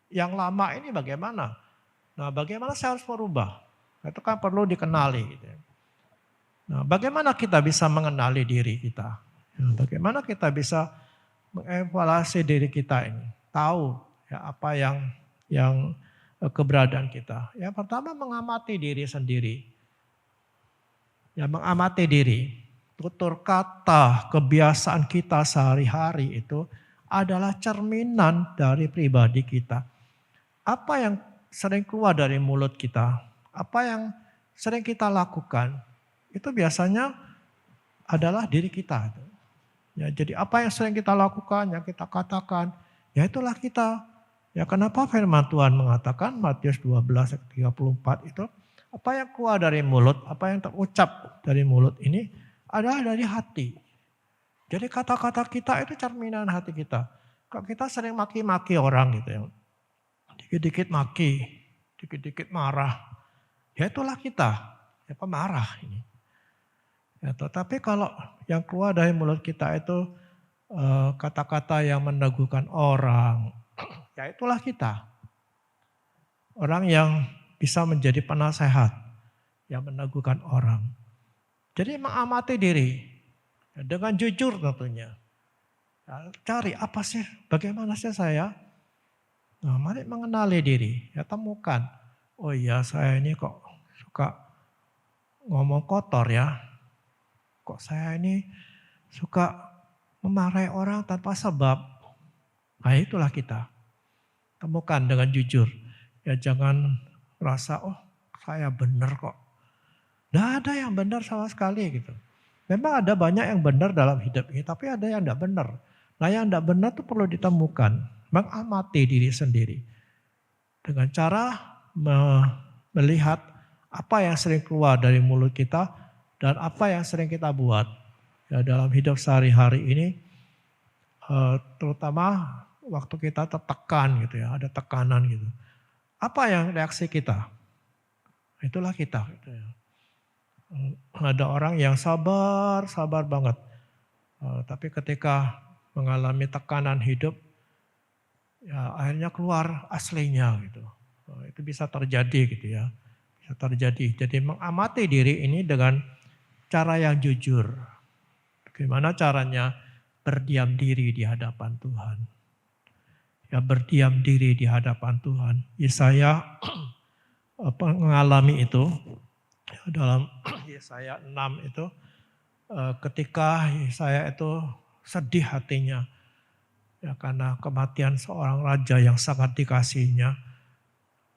yang lama ini bagaimana? Nah, bagaimana saya harus merubah? Itu kan perlu dikenali. Gitu. Nah, bagaimana kita bisa mengenali diri kita? Ya, bagaimana kita bisa mengevaluasi diri kita ini? Tahu ya apa yang keberadaan kita. Ya, pertama mengamati diri sendiri. Ya, mengamati diri. Tutur kata, kebiasaan kita sehari-hari itu adalah cerminan dari pribadi kita. Apa yang sering keluar dari mulut kita, apa yang sering kita lakukan, itu biasanya adalah diri kita. Ya, jadi apa yang sering kita lakukan, yang kita katakan, ya itulah kita. Ya, kenapa firman Tuhan mengatakan Matius 12 ayat 34 itu, apa yang keluar dari mulut, apa yang terucap dari mulut ini adalah dari hati. Jadi kata-kata kita itu cerminan hati kita. Kalau kita sering maki-maki orang gitu ya, dikit-dikit maki, dikit-dikit marah, ya itulah kita, ya pemarah ini. Ya, tetapi kalau yang keluar dari mulut kita itu kata-kata yang meneguhkan orang, ya itulah kita. Orang yang bisa menjadi penasehat, yang meneguhkan orang. Jadi mengamati diri, ya, dengan jujur tentunya. Ya, cari apa sih, bagaimana sih saya? Nah, mari mengenali diri, ya temukan. Oh iya saya ini kok suka ngomong kotor ya. Kok saya ini suka memarahi orang tanpa sebab. Nah itulah kita. Temukan dengan jujur. Ya jangan rasa, oh saya benar kok. Tidak ada yang benar sama sekali gitu. Memang ada banyak yang benar dalam hidup ini, tapi ada yang tidak benar. Nah yang tidak benar itu perlu ditemukan. Mengamati diri sendiri. Dengan cara melihat apa yang sering keluar dari mulut kita dan apa yang sering kita buat. Ya, dalam hidup sehari-hari ini, terutama waktu kita tertekan gitu ya, ada tekanan gitu. Apa yang reaksi kita? Itulah kita. Gitu ya. Ada orang yang sabar banget. Tapi ketika mengalami tekanan hidup, ya akhirnya keluar aslinya gitu. Itu bisa terjadi gitu ya. Bisa terjadi. Jadi mengamati diri ini dengan cara yang jujur. Bagaimana caranya? Berdiam diri di hadapan Tuhan. Ya berdiam diri di hadapan Tuhan. Yesaya mengalami itu. Dalam Yesaya 6 itu ketika Yesaya itu sedih hatinya. Ya karena kematian seorang raja yang sangat dikasihinya.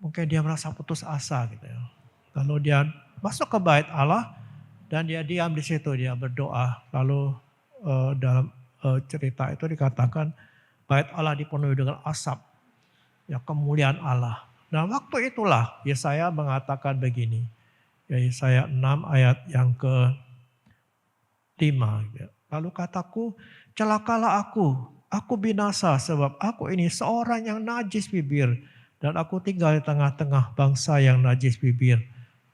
Mungkin dia merasa putus asa gitu ya. Lalu dia masuk ke bait Allah dan dia diam di situ, dia berdoa. Lalu dalam cerita itu dikatakan bait Allah dipenuhi dengan asap. Ya kemuliaan Allah. Nah waktu itulah Yesaya mengatakan begini. Ya Yesaya 6 ayat yang ke-5. Ya. Lalu kataku, celakalah aku binasa sebab aku ini seorang yang najis bibir. Dan aku tinggal di tengah-tengah bangsa yang najis bibir.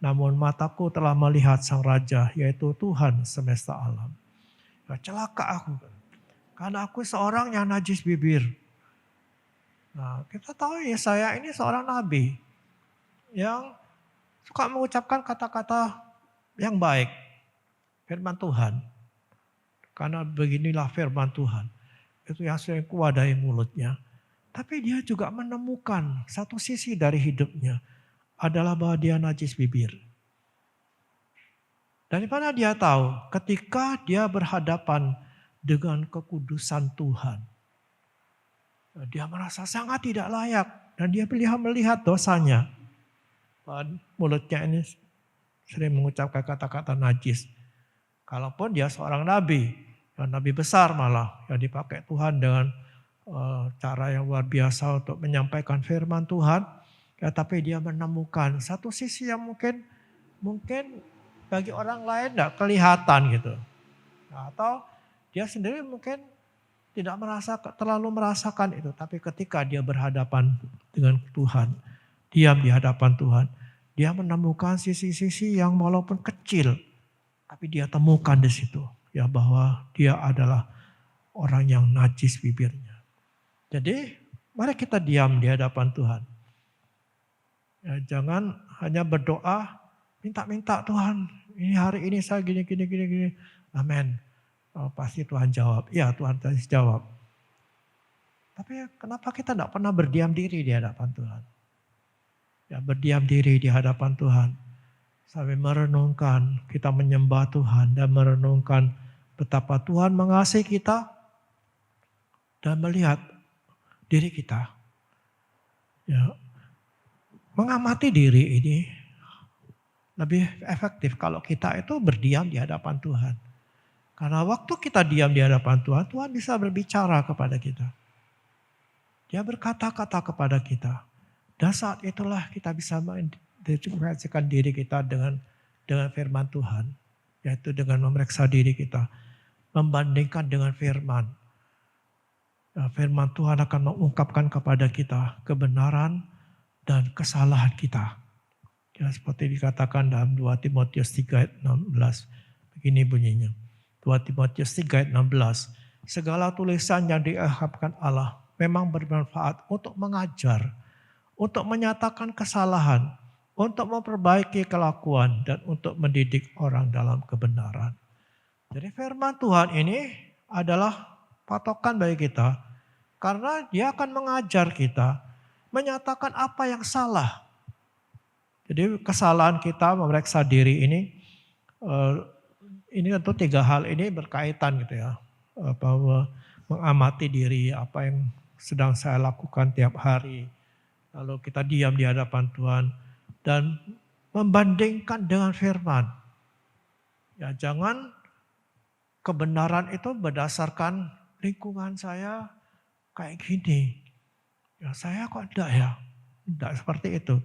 Namun mataku telah melihat sang raja, yaitu Tuhan semesta alam. Ya, celaka aku, karena aku seorang yang najis bibir. Nah, kita tahu Yesaya ini seorang nabi yang suka mengucapkan kata-kata yang baik, firman Tuhan. Karena beginilah firman Tuhan, itu yang sering keluar dari mulutnya. Tapi dia juga menemukan satu sisi dari hidupnya adalah bahwa dia najis bibir. Dari mana dia tahu? Ketika dia berhadapan dengan kekudusan Tuhan. Dia merasa sangat tidak layak dan dia melihat dosanya. Mulutnya ini sering mengucapkan kata-kata najis. Kalaupun dia seorang nabi, nabi besar malah yang dipakai Tuhan dengan cara yang luar biasa untuk menyampaikan firman Tuhan, ya, tapi dia menemukan satu sisi yang mungkin bagi orang lain tidak kelihatan gitu, atau dia sendiri mungkin tidak terlalu merasakan itu, tapi ketika dia berhadapan dengan Tuhan, diam di hadapan Tuhan, dia menemukan sisi-sisi yang walaupun kecil, tapi dia temukan di situ, ya bahwa dia adalah orang yang najis bibirnya. Jadi mari kita diam di hadapan Tuhan. Ya, jangan hanya berdoa, minta Tuhan, ini hari ini saya gini. Amin. Oh, pasti Tuhan jawab. Iya Tuhan pasti jawab. Tapi kenapa kita tidak pernah berdiam diri di hadapan Tuhan? Ya berdiam diri di hadapan Tuhan. Sampai merenungkan, kita menyembah Tuhan dan merenungkan betapa Tuhan mengasihi kita dan melihat diri kita. Ya, mengamati diri ini lebih efektif kalau kita itu berdiam di hadapan Tuhan. Karena waktu kita diam di hadapan Tuhan, Tuhan bisa berbicara kepada kita. Dia berkata-kata kepada kita. Dan saat itulah kita bisa mendedikasikan diri kita dengan firman Tuhan. Yaitu dengan memeriksa diri kita. Membandingkan dengan firman. Firman Tuhan akan mengungkapkan kepada kita kebenaran dan kesalahan kita. Ya, seperti dikatakan dalam 2 Timotius 3 ayat 16. Begini bunyinya. 2 Timotius 3 ayat 16. Segala tulisan yang diungkapkan Allah memang bermanfaat untuk mengajar, untuk menyatakan kesalahan, untuk memperbaiki kelakuan, dan untuk mendidik orang dalam kebenaran. Jadi firman Tuhan ini adalah patokan bagi kita, karena dia akan mengajar kita, menyatakan apa yang salah. Jadi kesalahan kita memeriksa diri ini tentu 3 hal ini berkaitan gitu ya. mengamati diri apa yang sedang saya lakukan tiap hari. Lalu kita diam di hadapan Tuhan dan membandingkan dengan firman. Ya, jangan kebenaran itu berdasarkan lingkungan saya kayak gini. Ya, saya kok enggak ya? Enggak seperti itu.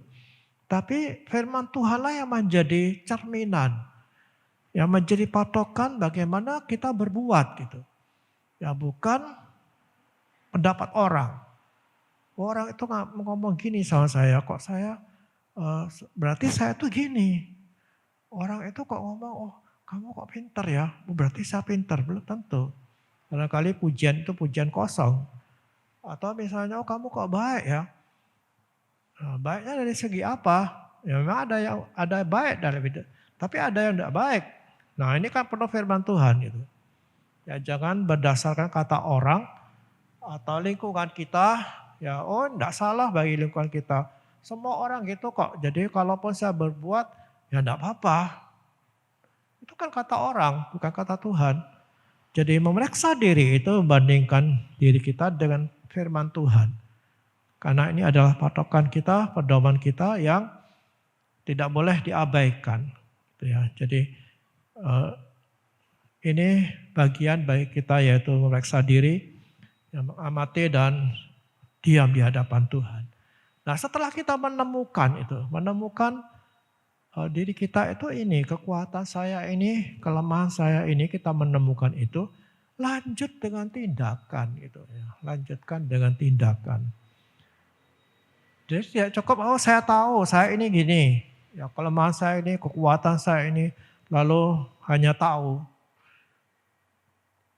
Tapi firman Tuhanlah yang menjadi cerminan. Yang menjadi patokan bagaimana kita berbuat gitu. Ya, bukan pendapat orang. Orang itu ngomong gini sama saya, kok saya berarti saya tuh gini. Orang itu kok ngomong, oh kamu kok pintar ya, berarti saya pintar. Belum tentu. Barangkali pujian itu pujian kosong. Atau misalnya, oh kamu kok baik ya. Nah, baiknya dari segi apa? Ya memang ada baik dalam hidup, tapi ada yang tidak baik. Nah ini kan penuh firman Tuhan gitu. Ya jangan berdasarkan kata orang atau lingkungan kita. Ya tidak salah bagi lingkungan kita. Semua orang gitu kok. Jadi kalaupun saya berbuat ya tidak apa-apa. Itu kan kata orang, bukan kata Tuhan. Jadi memeriksa diri itu membandingkan diri kita dengan firman Tuhan. Karena ini adalah patokan kita, pedoman kita yang tidak boleh diabaikan. Ya, jadi ini bagian bagi kita yaitu memeriksa diri, yang mengamati dan diam di hadapan Tuhan. Nah setelah kita menemukan diri kita itu ini, kekuatan saya ini, kelemahan saya ini, kita menemukan itu, lanjut dengan tindakan gitu ya. Lanjutkan dengan tindakan. Jadi tidak cukup, oh saya tahu, saya ini gini. Ya kelemahan saya ini, kekuatan saya ini, lalu hanya tahu.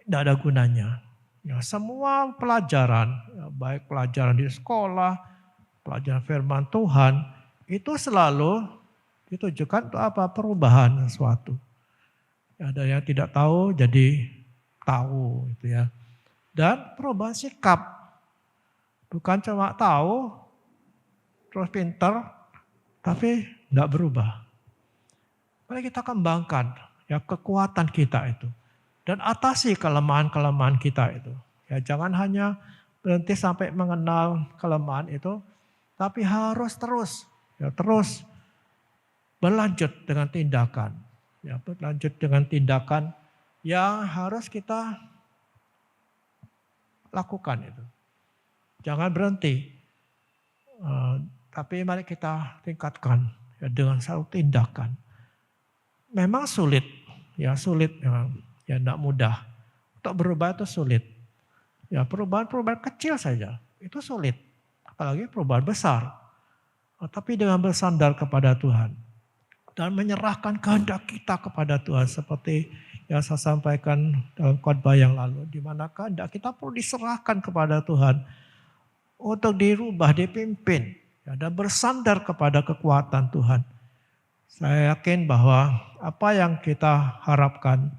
Tidak ada gunanya. Ya, semua pelajaran, ya, baik pelajaran di sekolah, pelajaran firman Tuhan, itu selalu ditujukan untuk apa? Perubahan sesuatu. Ya, ada yang tidak tahu jadi tahu gitu ya. Dan perubahan sikap. Bukan cuma tahu, terus pintar, tapi tidak berubah. Mari kita kembangkan ya kekuatan kita itu. Dan atasi kelemahan-kelemahan kita itu. Ya jangan hanya berhenti sampai mengenal kelemahan itu, tapi harus terus berlanjut dengan tindakan. Ya, berlanjut dengan tindakan yang harus kita lakukan itu. Jangan berhenti. Tapi mari kita tingkatkan ya, dengan satu tindakan. Memang sulit memang. Ya tidak mudah. Untuk berubah itu sulit. Ya perubahan-perubahan kecil saja itu sulit. Apalagi perubahan besar. Tapi dengan bersandar kepada Tuhan. Dan menyerahkan kehendak kita kepada Tuhan. Seperti yang saya sampaikan dalam khotbah yang lalu. Di mana kehendak kita perlu diserahkan kepada Tuhan. Untuk dirubah, dipimpin. Ya, dan bersandar kepada kekuatan Tuhan. Saya yakin bahwa apa yang kita harapkan,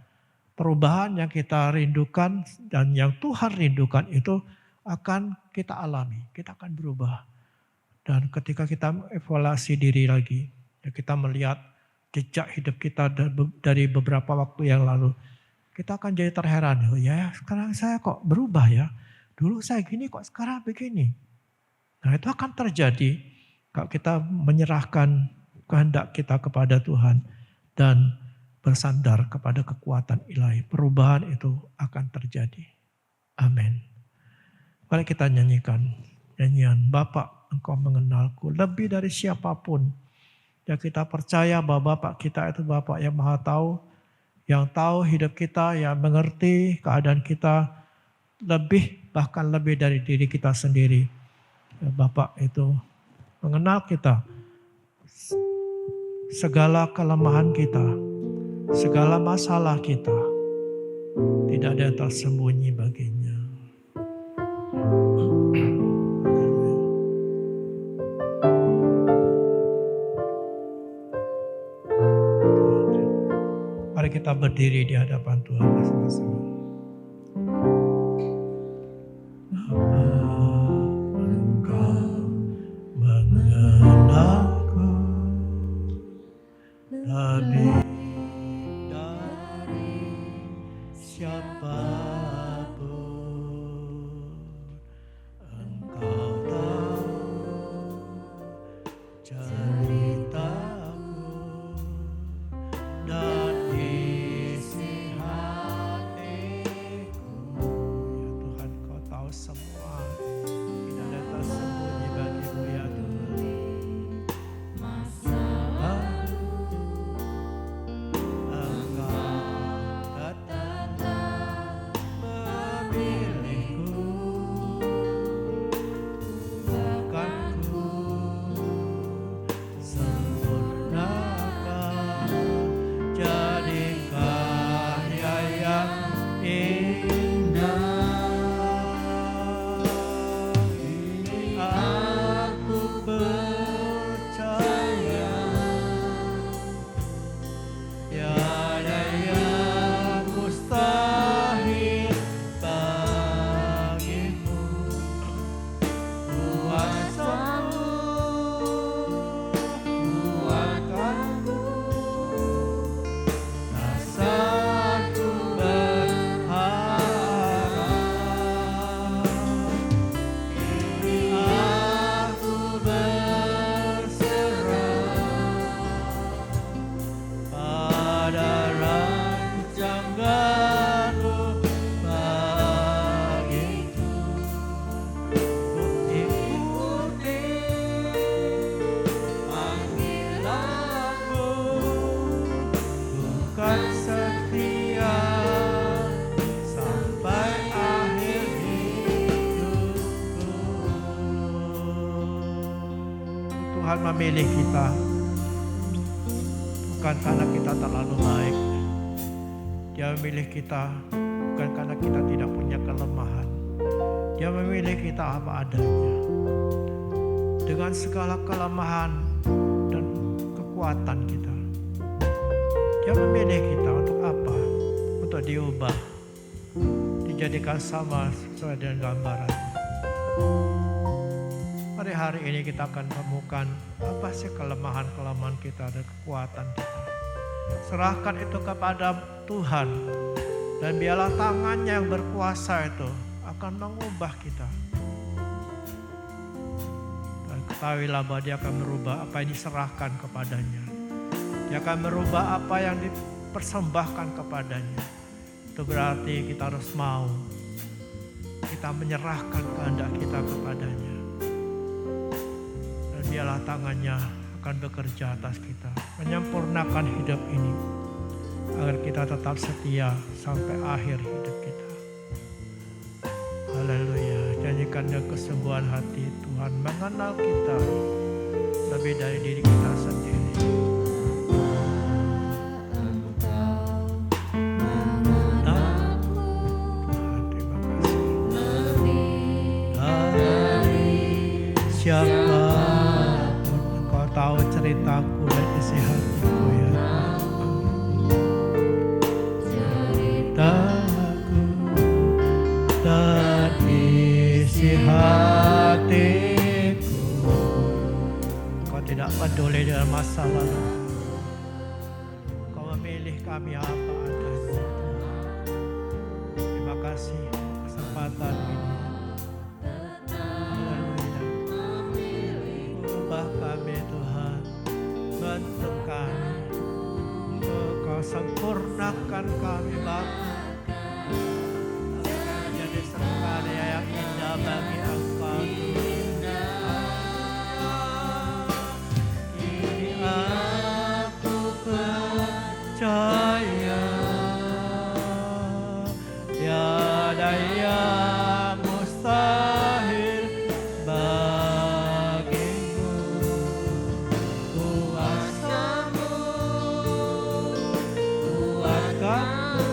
perubahan yang kita rindukan dan yang Tuhan rindukan itu akan kita alami, kita akan berubah. Dan ketika kita evaluasi diri lagi, ya kita melihat jejak hidup kita dari beberapa waktu yang lalu, kita akan jadi terheran, oh ya sekarang saya kok berubah ya, dulu saya gini kok sekarang begini. Nah itu akan terjadi kalau kita menyerahkan kehendak kita kepada Tuhan dan bersandar kepada kekuatan ilahi. Perubahan itu akan terjadi. Amin. Mari kita nyanyikan nyanyian Bapa Engkau mengenalku lebih dari siapapun. Ya kita percaya bahwa Bapak kita itu Bapak yang Maha Tahu, yang tahu hidup kita, yang mengerti keadaan kita lebih bahkan lebih dari diri kita sendiri. Ya, Bapak itu mengenal kita, segala kelemahan kita, segala masalah kita, tidak ada yang tersembunyi baginya. Mari kita berdiri di hadapan Tuhan masing-masing. Engkau mengenalku lebih dari siapapun. Tuhan memilih kita bukan karena kita terlalu baik. Dia memilih kita bukan karena kita tidak punya kelemahan. Dia memilih kita apa adanya. Dengan segala kelemahan dan kekuatan kita. Dia memilih kita untuk apa? Untuk diubah. Dijadikan sama sesuai dengan gambaran. Pada hari ini kita akan temukan apa sih kelemahan-kelemahan kita dan kekuatan kita. Serahkan itu kepada Tuhan. Dan biarlah tangannya yang berkuasa itu akan mengubah kita. Dan ketahuilah bahwa dia akan merubah apa yang diserahkan kepadanya. Dia akan merubah apa yang dipersembahkan kepadanya. Itu berarti kita harus mau. Kita menyerahkan kehendak kita kepadanya. Dan biarlah tangannya akan bekerja atas kita. Menyempurnakan hidup ini. Agar kita tetap setia sampai akhir hidup kita. Haleluya. Nyanyikan dengan kesembuhan hati. Tuhan mengenal kita lebih dari diri kita sendiri. Siapapun engkau tahu ceritaku dan isi hatiku ya ceritaku dan isi hatiku. Engkau tidak peduli dengan masa lalu. Engkau memilih kami apa adanya. Terima kasih kesempatan ini. Kami Tuhan, bentuk kami, Engkau sempurnakan kami Bapa. Jadi karya yang indah bagi Engkau Tuhan. Kini aku percaya tiada yang mustahil bagimu. Kuasamu, kuatkanmu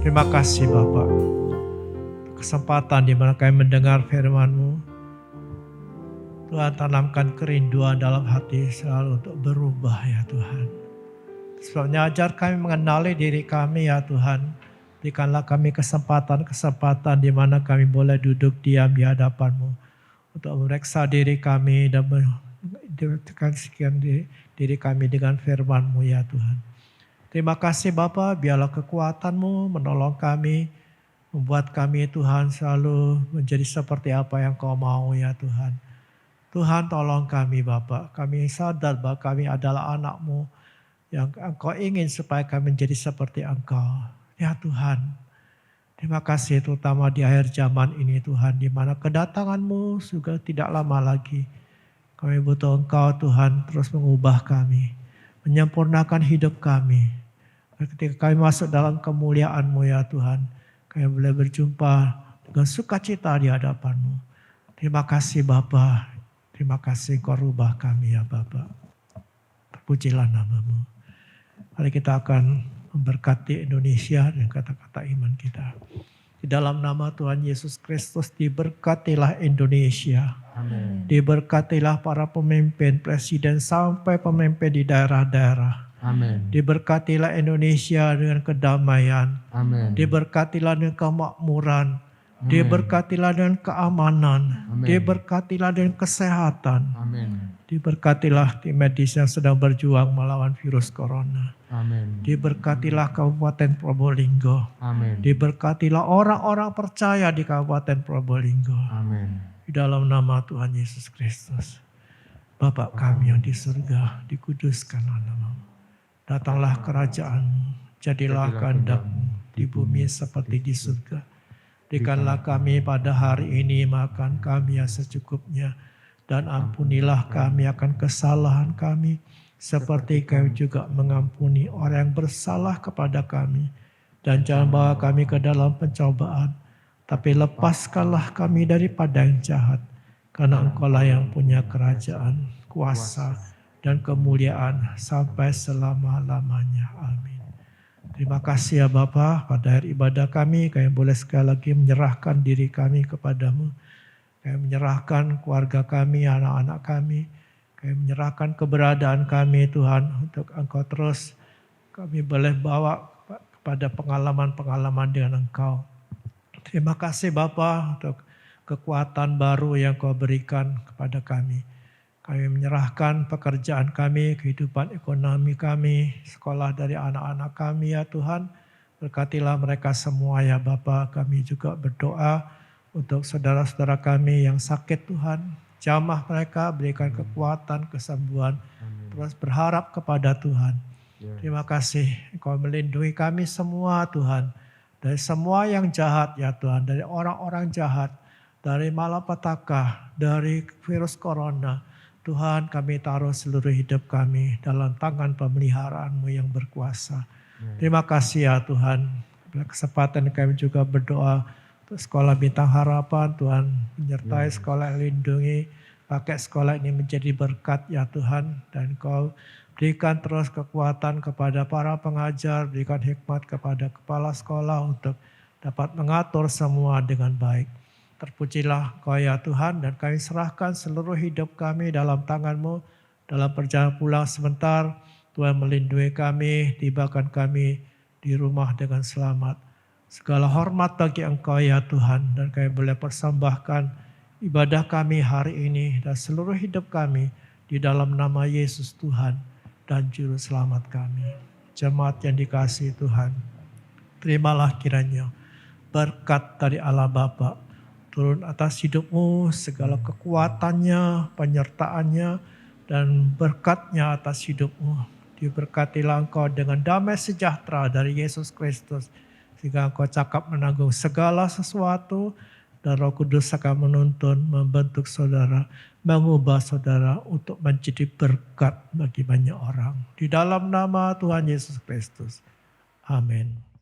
Terima kasih Bapak. Kesempatan di mana kami mendengar firman-Mu. Tuhan, tanamkan kerinduan dalam hati selalu untuk berubah ya Tuhan. Sebabnya ajar kami mengenali diri kami ya Tuhan. Berikanlah kami kesempatan-kesempatan di mana kami boleh duduk diam di hadapan-Mu. Untuk memeriksa diri kami dan mendekatkan diri kami dengan firman-Mu ya Tuhan. Terima kasih Bapa, biarlah kekuatan-Mu menolong kami, membuat kami Tuhan selalu menjadi seperti apa yang Kau mau ya Tuhan. Tuhan tolong kami Bapa, kami sadar bahwa kami adalah anak-Mu yang Engkau ingin supaya kami menjadi seperti Engkau. Ya Tuhan, terima kasih terutama di akhir zaman ini Tuhan, di mana kedatangan-Mu juga tidak lama lagi. Kami butuh Engkau Tuhan terus mengubah kami, menyempurnakan hidup kami. Ketika kami masuk dalam kemuliaan-Mu ya Tuhan, kami boleh berjumpa dengan sukacita di hadapan-Mu. Terima kasih Bapa, terima kasih Kau rubah kami ya Bapa. Terpujilah nama-Mu. Mari kita akan memberkati Indonesia dengan kata-kata iman kita. Di dalam nama Tuhan Yesus Kristus diberkatilah Indonesia. Amin. Diberkatilah para pemimpin, presiden sampai pemimpin di daerah-daerah. Amin. Diberkatilah Indonesia dengan kedamaian. Amin. Diberkatilah dengan kemakmuran. Amin. Diberkatilah dengan keamanan. Amin. Diberkatilah dengan kesehatan. Amin. Diberkatilah tim medis yang sedang berjuang melawan virus corona. Amin. Diberkatilah Kabupaten Probolinggo. Amin. Diberkatilah orang-orang percaya di Kabupaten Probolinggo. Amin. Di dalam nama Tuhan Yesus Kristus. Bapa kami yang di surga, dikuduskanlah nama-Mu. Datanglah kerajaan-Mu, jadilah kehendak-Mu di bumi seperti di surga. Berikanlah kami pada hari ini makan kami yang secukupnya, dan ampunilah kami akan kesalahan kami, seperti kami juga mengampuni orang yang bersalah kepada kami. Dan jangan bawa kami ke dalam pencobaan, tapi lepaskanlah kami daripada yang jahat. Karena Engkau-lah yang punya kerajaan, kuasa, dan kemuliaan sampai selama-lamanya. Amin. Terima kasih ya Bapa, pada akhir ibadah kami boleh sekali lagi menyerahkan diri kami kepadamu. Kami menyerahkan keluarga kami, anak-anak kami. Kami menyerahkan keberadaan kami Tuhan untuk Engkau terus kami boleh bawa kepada pengalaman-pengalaman dengan Engkau. Terima kasih Bapa untuk kekuatan baru yang Kau berikan kepada kami. Kami menyerahkan pekerjaan kami, kehidupan ekonomi kami, sekolah dari anak-anak kami ya Tuhan. Berkatilah mereka semua ya Bapa. Kami juga berdoa untuk saudara-saudara kami yang sakit Tuhan. Jamah mereka, berikan kekuatan, kesembuhan. Terus berharap kepada Tuhan. Terima kasih Engkau melindungi kami semua Tuhan. Dari semua yang jahat ya Tuhan. Dari orang-orang jahat. Dari malapetaka. Dari virus corona. Tuhan kami taruh seluruh hidup kami dalam tangan pemeliharaan-Mu yang berkuasa. Terima kasih ya Tuhan. Pada kesempatan kami juga berdoa untuk sekolah Bintang Harapan. Tuhan menyertai sekolah yang lindungi. Pakai sekolah ini menjadi berkat ya Tuhan. Dan Kau berikan terus kekuatan kepada para pengajar. Berikan hikmat kepada kepala sekolah untuk dapat mengatur semua dengan baik. Terpujilah Kau ya Tuhan, dan kami serahkan seluruh hidup kami dalam tangan-Mu. Dalam perjalanan pulang sebentar, Tuhan melindungi kami, tibakan kami di rumah dengan selamat. Segala hormat bagi Engkau ya Tuhan, dan kami boleh persembahkan ibadah kami hari ini dan seluruh hidup kami di dalam nama Yesus Tuhan dan Juru Selamat kami. Jemaat yang dikasihi Tuhan, terimalah kiranya berkat dari Allah Bapa turun atas hidupmu, segala kekuatannya, penyertaannya, dan berkatnya atas hidupmu. Diberkatilah engkau dengan damai sejahtera dari Yesus Kristus, sehingga engkau cakap menanggung segala sesuatu, dan Roh Kudus akan menuntun, membentuk saudara, mengubah saudara untuk menjadi berkat bagi banyak orang. Di dalam nama Tuhan Yesus Kristus. Amin.